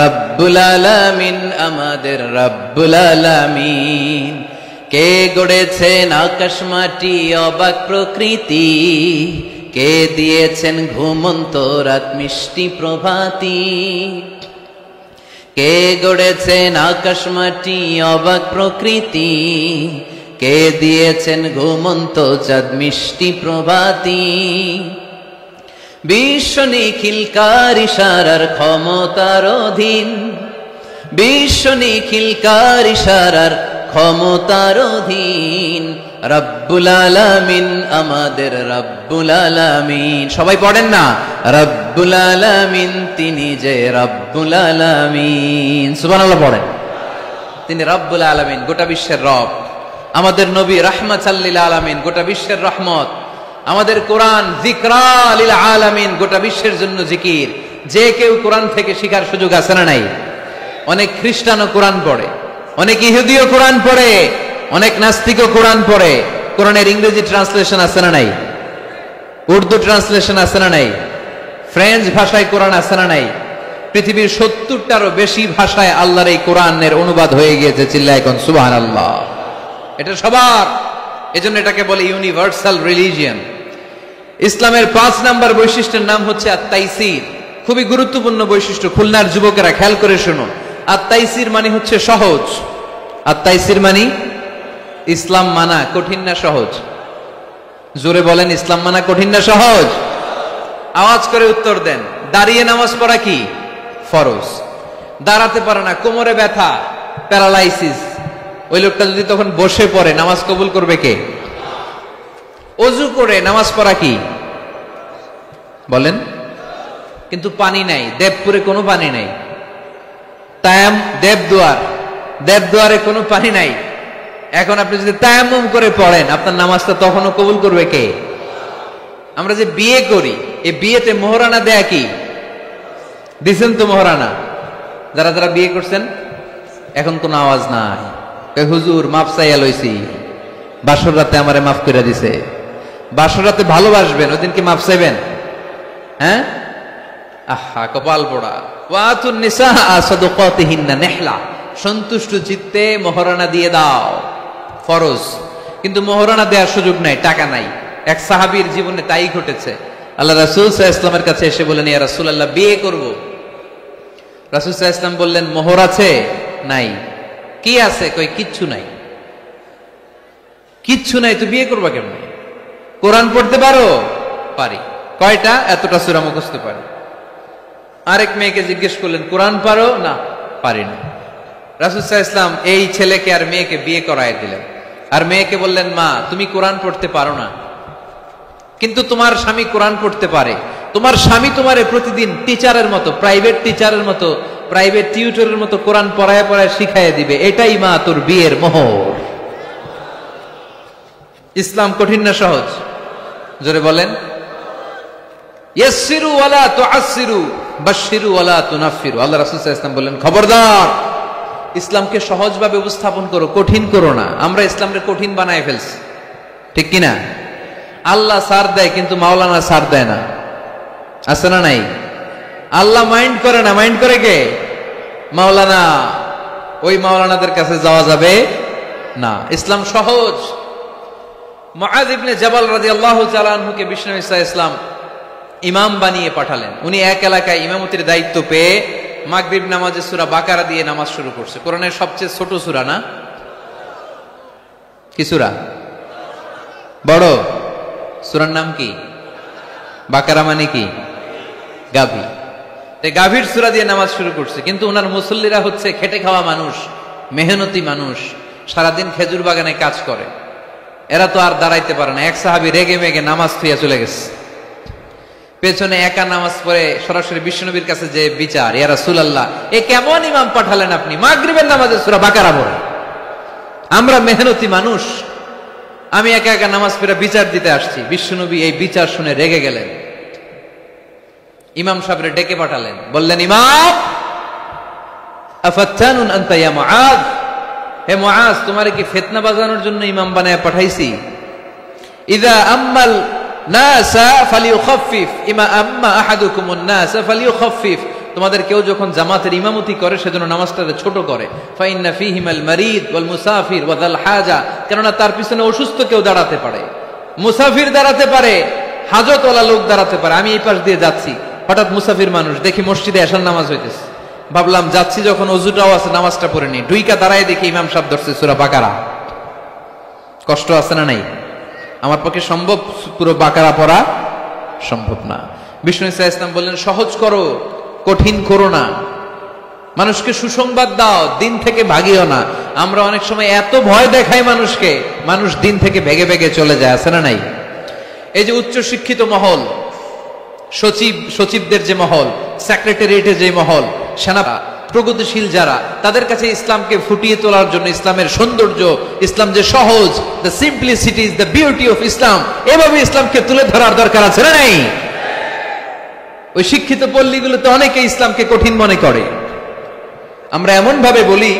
রব্বুল আলামিন, আমাদের রব্বুল আলামিন। কে গড়েছেন আকাশ মাটি অবাক প্রকৃতি, কে দিয়েছেন ঘুমন্ত রাত মিষ্টি প্রভাতী। কে গড়েছেন আকাশ মাটি অবাক প্রকৃতি, কে দিয়েছেন ঘুমন্ত চাঁদ মিষ্টি প্রভাতী। বিশ্ব নিখিলকার ইশারার ক্ষমতার অধীন, বিশ্ব নিখিলকার ইশারার ক্ষমতার অধীন। রব্বুল আলামিন, আমাদের রব্বুল আলামিন। সবাই পড়েন না, রব্বুল আলামিন, তিনি যে রব্বুল আলামিন। সুবহানাল্লাহ পড়েন। তিনি রব্বুল আলামিন, গোটা বিশ্বের রব। আমাদের নবী রাহমাতাল লিল আলামিন, গোটা বিশ্বের রহমত। আমাদের কোরআন যিকরা লিল আলামিন, গোটা বিশ্বের জন্য জিকির। যে কেউ কোরআন থেকে শিখার সুযোগ আছে না নাই? অনেক খ্রিস্টানও কোরআন পড়ে, অনেক ইহুদিও কোরআন পড়ে, অনেক নাস্তিকও কোরআন পড়ে। কোরআনের ইংরেজি ট্রান্সলেশন আছে না নাই? উর্দু ট্রান্সলেশন আছে না নাই? ফ্রেঞ্চ ভাষায় কোরআন আছে না নাই? পৃথিবীর 70টারও বেশি ভাষায় আল্লাহর এই কোরআনের অনুবাদ হয়ে গিয়েছে। চিল্লায় কোন সুবহানাল্লাহ। এটা সবার, এজন্য এটাকে বলে ইউনিভার্সাল রিলিজিয়ন। ইসলামের 5 নাম্বার বৈশিষ্ট্যের নাম হচ্ছে আত-তাইসির। খুবই গুরুত্বপূর্ণ বৈশিষ্ট্য। খুলনার যুবকেরা খেয়াল করে শোনো। আত-তাইসির মানে হচ্ছে সহজ। আত-তাইসির মানে ইসলাম মানা কঠিন না সহজ? জোরে বলেন, ইসলাম মানা কঠিন না সহজ? আওয়াজ করে উত্তর দেন। দাঁড়িয়ে নামাজ পড়া কি ফরজ? দাঁড়াতে পারে না, কোমরে ব্যথা, প্যারালাইসিস, ওই লোকটা যদি তখন বসে পড়ে নামাজ কবুল করবে কে? অজু করে নামাজ পড়া কি বলেন? কিন্তু পানি নাই, দেবপুরে কোনো পানি নাই। দেবদুয়ারে কোনো পানি নাই। এখন আপনি যদি তায়াম্মুম করে পড়েন, আপনার নামাজটা তখনও কবুল করবে কে? আমরা যে বিয়ে করি, এই বিয়েতে মোহরানা দেয়া কি? দিছেন তো মোহরানা? যারা যারা বিয়ে করছেন এখন কোনো আওয়াজ নাই। হুজুর মাফ চাইয়া লইছি, বাসর রাতে আমারে মাফ করে দিছে। বাসর রাতে ভালোবাসবেন, ওই দিন কি মাফ চাইবেন? হ্যাঁ, আহা কপাল পোড়া। ওয়াতুন নিসা সাদুকাতিহিন্না নিহলা, সন্তুষ্ট চিত্তে মোহরানা দিয়ে দাও, ফরজ। কিন্তু মোহরানা দেওয়ার সুযোগ নাই, টাকা নাই। এক সাহাবীর জীবনে তাই ঘটেছে। আল্লাহ রাসূল সাল্লাল্লাহু আলাইহি ওয়াসাল্লামের কাছে এসে বললেন, ইয়া রাসূলুল্লাহ বিয়ে করব। রাসূল সাল্লাল্লাহু আলাইহি ওয়াসাল্লাম বললেন, মোহর আছে? নাই। কি আছে? কই কিচ্ছু নাই। কিচ্ছু নাই তো বিয়ে করবা কেমনে? কোরআন পড়তে পারো? পারি। কয়টা? এতটা সূরা মুখস্থ পারি। আরেক মেয়েকে জিজ্ঞেস করলেন, কোরআন পারো? না, পারি না। রাসূল সাল্লাল্লাহু আলাইহি ওয়াসাল্লাম এই ছেলেকে আর মেয়েকে বিয়ে করায় দিলেন। আর মেয়েকে বললেন, মা তুমি কোরআন পড়তে পারো না, কিন্তু তোমার স্বামী কোরআন পড়তে পারে। তোমার স্বামী তোমারে প্রতিদিন টিচারের মতো, প্রাইভেট টিচারের মতো, প্রাইভেট টিউটরের মতো কোরআন পড়ায় পড়ায় শিখাইয়ে দিবে। এটাই মা তোর বিয়ের মোহর। ইসলাম কঠিন না সহজ? জোরে বলেন। ইয়াসসিরু ওয়ালা তুআসসিরু বাশশিরু ওয়ালা তুনাফফিরু। আল্লাহ রাসূল সাল্লাল্লাহু আলাইহি ওয়াসাল্লাম বললেন, খবরদার, ইসলামকে সহজভাবে উপস্থাপন করো, কঠিন করো না। আমরা ইসলামকে কঠিন বানায় ফেলছি, ঠিক কিনা? আল্লাহ সার দেয় কিন্তু মাওলানা সার দেয় না, আছে না নাই? আল্লাহ মাইন্ড করে না, মাইন্ড করে কে? মাওলানা। ওই মাওলানাদের কাছে যাওয়া যাবে না। ইসলাম সহজ। মুআয ইবনে জাবাল রাদিয়াল্লাহু তাআলা আনহুকে বিশ্বনবী সাল্লাল্লাহু আলাইহি ওয়াসাল্লাম ইমাম বানিয়ে পাঠালেন। উনি এক এলাকায় ইমামতির দায়িত্ব পেয়ে মাগরিব নামাজে সূরা বাকারা দিয়ে নামাজ শুরু করছে। কোরআনের সবচেয়ে ছোট সূরা না? কি সূরা? বড় সূরার নাম কি? বাকারা মানে কি? গাভী। গাভীর সূরা দিয়ে নামাজ শুরু করছে। কিন্তু ওনার মুসল্লিরা হচ্ছে খেটে খাওয়া মানুষ, মেহনতি মানুষ, সারাদিন খেজুর বাগানে কাজ করে। এরা তো আর দাঁড়াইতে পারে না। এক সাহাবী রেগে মেগে নামাজ থুইয়া চলে গেছে। পেছনে একা নামাজ পড়ে সরাসরি বিশ্বনবীর কাছে যে বিচার, ইয়া রাসূলুল্লাহ এ কেমন ইমাম পাঠালেন আপনি, মাগরিবের নামাজে সূরা বাকারা পড়ে? আমরা মেহনতি মানুষ, আমি একা একা নামাজ পড়ে বিচার দিতে আসছি। বিশ্বনবী এই বিচার শুনে রেগে গেলেন। ইমাম সাহেবরে ডেকে পাঠালেন, বললেন, ইমাম আফাত্তানুন আনতা ইয়া মুআয, হে মুআয তোমারে কি ফিতনা বাজানোর জন্য ইমাম বানায় পাঠাইছি? ইযা আম্মাল নাসা ফালিয়ুখাফফিফ ইমা আম্মা আহাদুকুমুন নাসা ফালিয়ুখাফফিফ। তোমাদের কেউ যখন জামাতের ইমামতি করে সেজন্য নামাজটাকে ছোট করে। ফাইন্না ফীহিমাল মারিদ ওয়াল মুসাফির ওয়া যাল হাজা, কেননা তার পিছনে অসুস্থ কেউ দাঁড়াতে পারে, মুসাফির দাঁড়াতে পারে, হাজতওয়ালা লোক দাঁড়াতে পারে। আমি এই পাশ দিয়ে যাচ্ছি, হঠাৎ মুসাফির মানুষ দেখি মসজিদে এশার নামাজ হইতেছে। ভাবলাম যাচ্ছি যখন অজুটাও আছে, নামাজটা পড়ে নি। ডুইকা দাঁড়ায় দেখি ইমাম সাহেব ধরছে সূরা বাকারা। কষ্ট আছে না নাই? আমার পক্ষে সম্ভব পুরো বাকারা পড়া সম্ভব না। বিষ্ণু সাল্লাল্লাহু আলাইহি ওয়াসাল্লাম বললেন, সহজ করো, কঠিন করো না। মানুষকে সুসংবাদ দাও, দিন থেকে ভাগিও না। আমরা অনেক সময় এত ভয় দেখাই মানুষকে, মানুষ দিন থেকে ভেগে ভেগে চলে যায়, আছে না নাই? এই যে উচ্চ শিক্ষিত মহল, সচিবদের যে মহল, সেক্রেটারিয়েটের যে মহল, সেনা প্রগতিশীল যারা, তাদের কাছে ইসলামকে ফুটিয়ে তোলার জন্য, ইসলামের সৌন্দর্য, ইসলাম যে সহজ, the simplicity is the beauty of Islam, এভাবে ইসলামকে তুলে ধরার দরকার আছে না নাই? ওই শিক্ষিত পল্লীগুলোতে অনেকে ইসলামকে কঠিন মনে করে। আমরা এমন ভাবে বলি,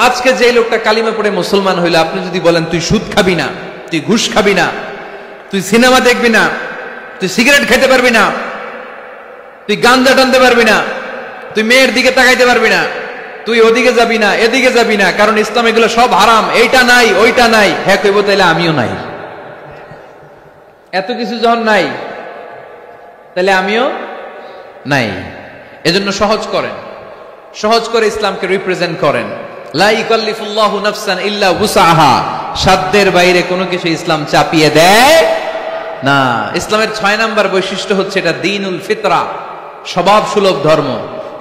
আজকে যে লোকটা কালিমা পড়ে মুসলমান হইলো, আপনি যদি বলেন তুই সুদ খাবি না, তুই ঘুষ খাবি না, তুই সিনেমা দেখবি না, তুই সিগারেট খেতে পারবি না, তুই গাঞ্জা টানতে পারবি না, তুই মেয়ের দিকে তাকাইতে পারবি না, তুই ওদিকে যাবি না, এদিকে যাবি না, কারণ ইসলাম এগুলো সব হারাম, এইটা নাই ওইটা নাই। হ্যাঁ কইব, তাইলে আমিও নাই। এত কিছু যখন নাই, তাহলে আমিও নাই। এজন্য সহজ করেন, সহজ করে ইসলামকে রিপ্রেজেন্ট করেন। লা ইকাল্লিফুল্লাহু নাফসান ইল্লা উসাহা, সাধ্যের বাইরে কোনো কিছু ইসলাম চাপিয়ে দেয় না। ইসলামের 6 নাম্বার বৈশিষ্ট্য হচ্ছে এটা দ্বীনুল ফিতরা, স্বভাব সুলভ ধর্ম।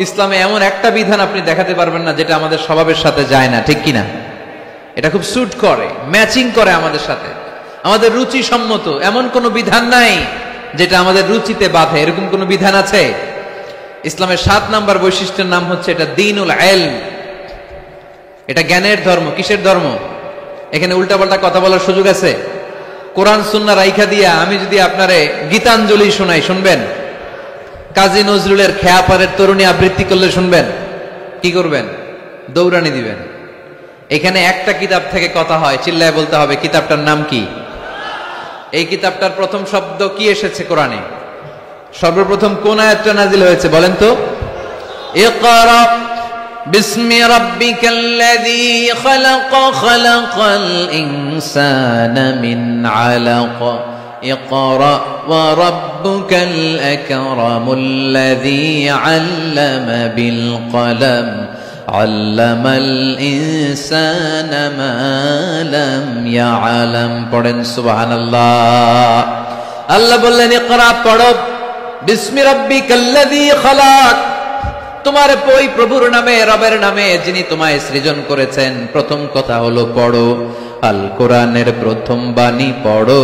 ইসলামে এমন একটা বিধান আপনি দেখাতে পারবেন না যেটা আমাদের স্বভাবের সাথে যায় না, ঠিক কিনা? এটা খুব স্যুট করে, ম্যাচিং করে আমাদের সাথে, আমাদের রুচি সম্মত। এমন কোনো বিধান নাই যেটা আমাদের রুচিতে বাধে, এরকম কোনো বিধান আছে? ইসলামের 7 নাম্বার বৈশিষ্ট্যের নাম হচ্ছে এটা দ্বীনুল ইলম, এটা জ্ঞানের ধর্ম। কিসের ধর্ম? এখানে উল্টাপাল্টা কথা বলার সুযোগ আছে? কোরআন সুন্নাহ রাইখা দিয়া আমি যদি আপনারে গীতাঞ্জলি শোনাই, শুনবেন? কাজী নজরুলের খেয়াপাড়ের তরুণী আবৃত্তি করলে শুনবেন? কি করবেন? দৌড়ানি দিবেন। এখানে একটা কিতাব থেকে কথা হয়, চিল্লায় বলতে হবে কিতাবটার নাম কি। এই কিতাবটার প্রথম শব্দ কি এসেছে কোরআনে? সর্বপ্রথম কোন আয়াতটা নাজিল হয়েছে বলেন তো? ইকরা বিসমি রাব্বিকাল্লাযী খালাক, খালাকাল ইনসানা মিন আলাক, ইকরা ওয়া রাব্বুকাল আকরামুল্লাযী আল্লামা বিল কলম, আল্লামাল ইনসানা মা লাম ইয়ালাম। পড়েন সুবহানাল্লাহ। আল্লাহ বললেন ইকরা, পড়ো, বিসমি রাব্বিকাল্লাযী খালাক, তোমার ওই প্রভুর নামে, রবের নামে যিনি তোমায় সৃজন করেছেন। প্রথম কথা হলো পড়ো, আল কোরআনের প্রথম বাণী পড়ো,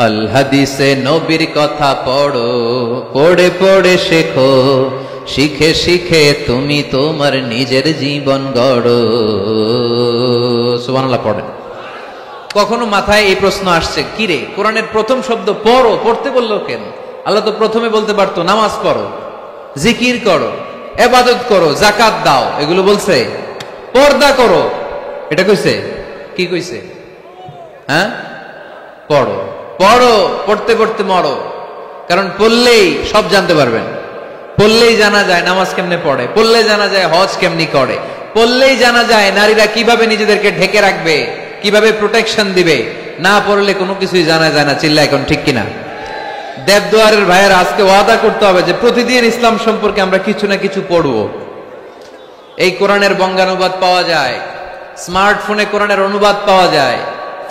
আল হাদিসে নবীর কথা পড়ো, পড়ে পড়ে শেখো, শিখে শিখে তুমি তোমার নিজের জীবন গড়ো। সুবহানাল্লাহ পড়েন। কখনো মাথায় এই প্রশ্ন আসছে, কি রে কোরআনের প্রথম শব্দ পড়ো, পড়তে বললো কেন? আল্লাহ তো প্রথমে বলতে পারতো নামাজ পড়ো, জিকির করো, ইবাদত করো, যাকাত দাও, এগুলো বলছে? পর্দা করো, এটা কইছে? কি কইছে? হ্যাঁ, পড়ো। পড়ো, পড়তে পড়তে মরো, কারণ পড়লেই সব জানতে পারবেন। পড়লেই জানা যায় নামাজ কেমনে পড়ে, পড়লেই জানা যায় হজ কেমনি করে, পড়লেই জানা যায় নারীরা কিভাবে নিজেদেরকে ঢেকে রাখবে, কিভাবে প্রোটেকশন দিবে। না পড়লে কোনো কিছুই জানা যায় না। চিল্লা এখন ঠিক কিনা? দেবদুয়ারের ভাইয়ের আজকে ওয়াদা করতে হবে যে প্রতিদিন ইসলাম সম্পর্কে আমরা কিছু না কিছু পড়ব। এই কোরআনের বঙ্গানুবাদ পাওয়া যায়, স্মার্টফোনে কোরআনের অনুবাদ পাওয়া যায়,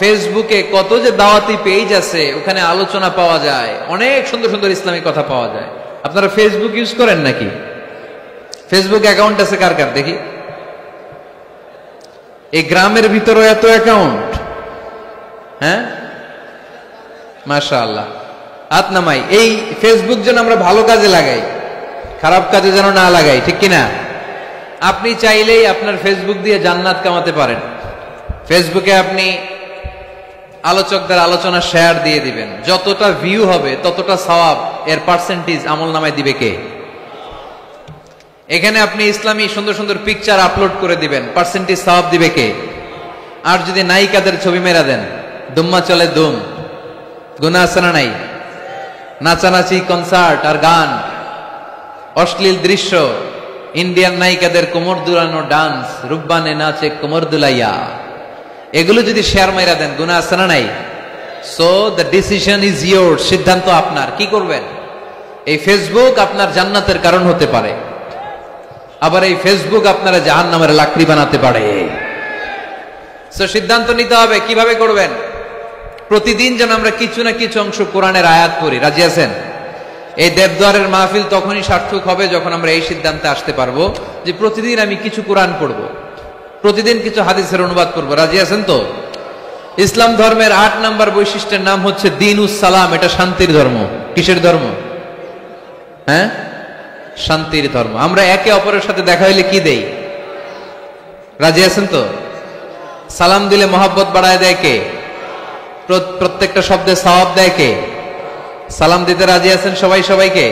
ফেসবুকে কত যে দাওয়াতি পেজ আছে, ওখানে আলোচনা পাওয়া যায়, অনেক সুন্দর সুন্দর ইসলামী কথা পাওয়া যায়। আপনারা ফেসবুক ইউজ করেন নাকি? ফেসবুক অ্যাকাউন্ট আছে কার কার দেখি? এই গ্রামের ভিতরে এত অ্যাকাউন্ট, হ্যাঁ মাশাআল্লাহ, হাত নামাই। এই ফেসবুক যেন আমরা ভালো কাজে লাগাই, খারাপ কাজে যেন না লাগাই, ঠিক কিনা? আপনি চাইলেই আপনার ফেসবুক দিয়ে জান্নাত কামাতে পারেন। ফেসবুকে আপনি আলোচকদের আলোচনা শেয়ার দিয়ে দিবেন, যতটা ভিউ হবে ততটা সওয়াব, এর পার্সেন্টেজ আমল নামায় দিবে কে? এখানে আপনি ইসলামী সুন্দর সুন্দর পিকচার আপলোড করে দিবেন, পার্সেন্টেজ সওয়াব দিবে কে? আর যদি নায়িকাদের ছবি মেরা দেন, দুম্মা চলে দুম, গুনাহ আছে না নাই? নাচানাচি, কনসার্ট আর গান, অশ্লীল দৃশ্য, ইন্ডিয়ান নায়িকাদের কোমর দুলানো ডান্স, রুব্বানে নাচে কোমর দুলাইয়া, এগুলো যদি শেয়ার মাইরা দেন, গুনাহ আছে না নাই? So the decision is your, সিদ্ধান্ত আপনার। কি করবেন? এই ফেসবুক আপনার জান্নাতের কারণ হতে পারে, আবার এই ফেসবুক আপনারা জাহান্নামের লাকড়ি বানাতে পারে। সো সিদ্ধান্ত নিতে হবে কিভাবে করবেন। প্রতিদিন যেন আমরা কিছু না কিছু অংশ কোরআনের আয়াত পড়ি। রাজি আছেন? এই দেবদুয়ারের মাহফিল তখনই সার্থক হবে যখন আমরা এই সিদ্ধান্তে আসতে পারবো যে প্রতিদিন আমি কিছু কোরআন পড়বো, প্রতিদিন কিছু হাদিসের অনুবাদ করবো। রাজি আছেন তো? ইসলাম ধর্মের 8 নাম্বার বৈশিষ্ট্যের নাম হচ্ছে দ্বীনুস সালাম। এটা শান্তির ধর্ম। কিসের ধর্ম? হ্যাঁ, শান্তির ধর্ম। আমরা একে অপরের সাথে দেখা হইলে কি দেই? রাজি আছেন তো? সালাম দিলে মহব্বত বাড়ায় দেয় কে? প্রত্যেকটা শব্দে সওয়াব দেয় কে? সালাম দিতে রাজি আছেন সবাই সবাইকে?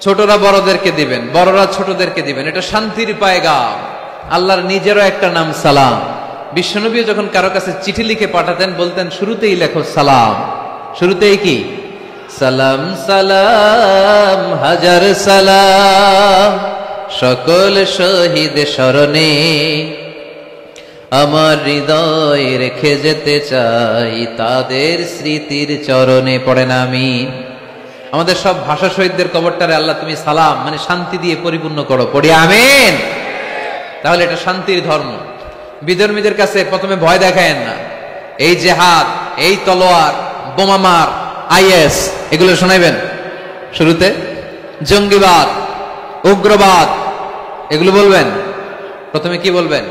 ছোটরা বড়দেরকে দিবেন, বড়রা ছোটদেরকে দিবেন। এটা শান্তির পায়গাম। আল্লাহর নিজেরও একটা নাম সালাম। বিশ্বনবী যখন কারো কাছে চিঠি লিখে পাঠাতেন বলতেন শুরুতেই লেখো সালাম। শুরুতেই কি? সালাম সালাম হাজার সালাম সকল শহীদ স্মরণে আমার হৃদয় রেখে যেতে চাই তাদের স্মৃতির চরণে। পড়েন আমিন। আমাদের সব ভাষা শহীদদের কবরটারে আল্লাহ তুমি সালাম মানে শান্তি দিয়ে পরিপূর্ণ করো। পড়ি আমিন। তাহলে এটা শান্তির ধর্ম। বিধর্মীদের কাছে প্রথমে ভয় দেখায়েন না। এই জেহাদ, এই তলোয়ার, বোমামার, আইএস এগুলো শোনাইবেন শুরুতে। জঙ্গিবাদ, উগ্রবাদ এগুলো বলবেন। প্রথমে কি বলবেন?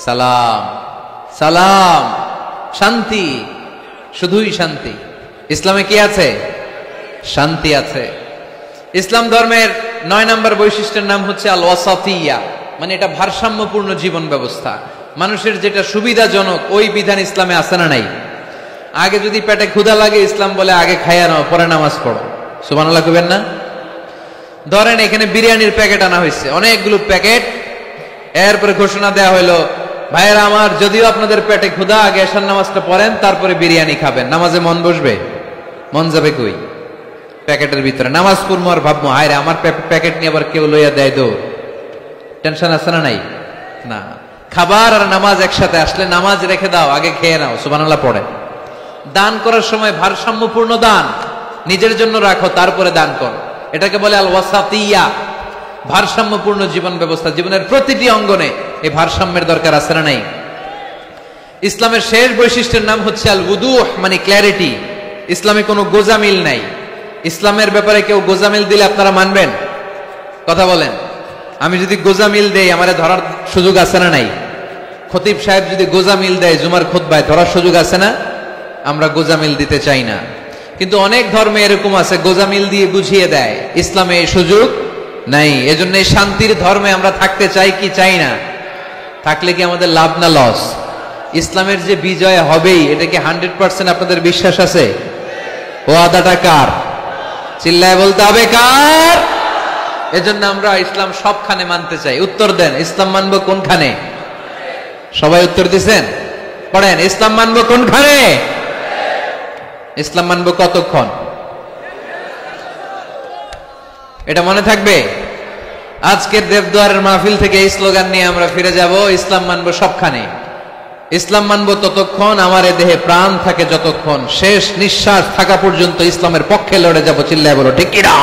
সালাম সালাম, শান্তি, শুধুই শান্তি। ইসলামে কি আছে? শান্তি আছে। ইসলাম ধর্মের 9 নম্বর বৈশিষ্ট্যের নাম হচ্ছে আল ওয়াসাতিয়া, মানে এটা ভারসাম্যপূর্ণ জীবন ব্যবস্থা। মানুষের যেটা সুবিধাজনক ওই বিধান ইসলামে আছে না নাই? আগে যদি পেটে ক্ষুধা লাগে ইসলাম বলে আগে খাইয়া নাও পরে নামাজ পড়ো। সুবহানাল্লাহ কইবেন না? ধরেন এখানে বিরিয়ানির প্যাকেট আনা হয়েছে, অনেকগুলো প্যাকেট। এরপরে ঘোষণা দেয়া হলো ভাইয়েরা আমার, যদিও আপনাদের পেটে ক্ষুধা, আগে এশার নামাজটা পড়েন তারপরে বিরিয়ানি খাবেন। নামাজে মন বসবে? মন যাবে কই? প্যাকেটের ভিতরে নামাজ পড়বো আর ভাববো হায় রে আমার প্যাকেট নিয়ে আবার কেউ লইয়া দেয় দৌড়। টেনশন আছে না নাই? না। খাবার আর নামাজ একসাথে আসলে নামাজ রেখে দাও, আগে খেয়ে নাও। সুবহানাল্লাহ পড়ে। দান করার সময় ভারসাম্যপূর্ণ দান, নিজের জন্য রাখো তারপরে দান করো। এটাকে বলে আল ওয়াসাতিয়া, ভারসাম্যপূর্ণ জীবন ব্যবস্থা। জীবনের প্রতিটি অঙ্গনে এই ভারসাম্যের দরকার আছে না নাই? ইসলামের শেষ বৈশিষ্ট্যের নাম হচ্ছে আল উদুহ, মানে ক্ল্যারিটি। ইসলামে কোনো গোজামিল নাই। ইসলামের ব্যাপারে কেউ গোজামিল দিলে আপনারা মানবেন? কথা বলেন। আমি যদি গোজামিল দেই আমারে ধরার সুযোগ আছে না নাই? খতিব সাহেব যদি গোজামিল দেয় জুমার খুতবায় ধরার সুযোগ আছে না? আমরা গোজামিল দিতে চাই না। কিন্তু অনেক ধর্মে এরকম আছে গোজামিল দিয়ে বুঝিয়ে দেয়। ইসলামে এই সুযোগ নাই। এজন্য এই শান্তির ধর্মে আমরা থাকতে চাই কি চাই না? থাকলে কি আমাদের লাভ না লস? ইসলামের যে বিজয় হবেই এটা কি 100% আপনাদের বিশ্বাস আছে? ওয়াদাটা কার? চিল্লায় বলতে হবে কার? এজন্য আমরা ইসলাম সবখানে মানতে চাই। উত্তর দেন, ইসলাম মানবো কোনখানে? সবাই উত্তর দিছেন? পড়েন, ইসলাম মানবো কোনখানে? ইসলাম মানবো কতক্ষণ? এটা মনে থাকবে। আজকের দেবদুয়ারের মাহফিল থেকে এই স্লোগান নিয়ে আমরা ফিরে যাব, ইসলাম মানবো সবখানে। ইসলাম মানবো ততক্ষণ আমার এ দেহে প্রাণ থাকে, যতক্ষণ শেষ নিঃশ্বাস থাকা পর্যন্ত ইসলামের পক্ষে লড়ে যাব। চিল্লায় বলো ঠিক কিনা?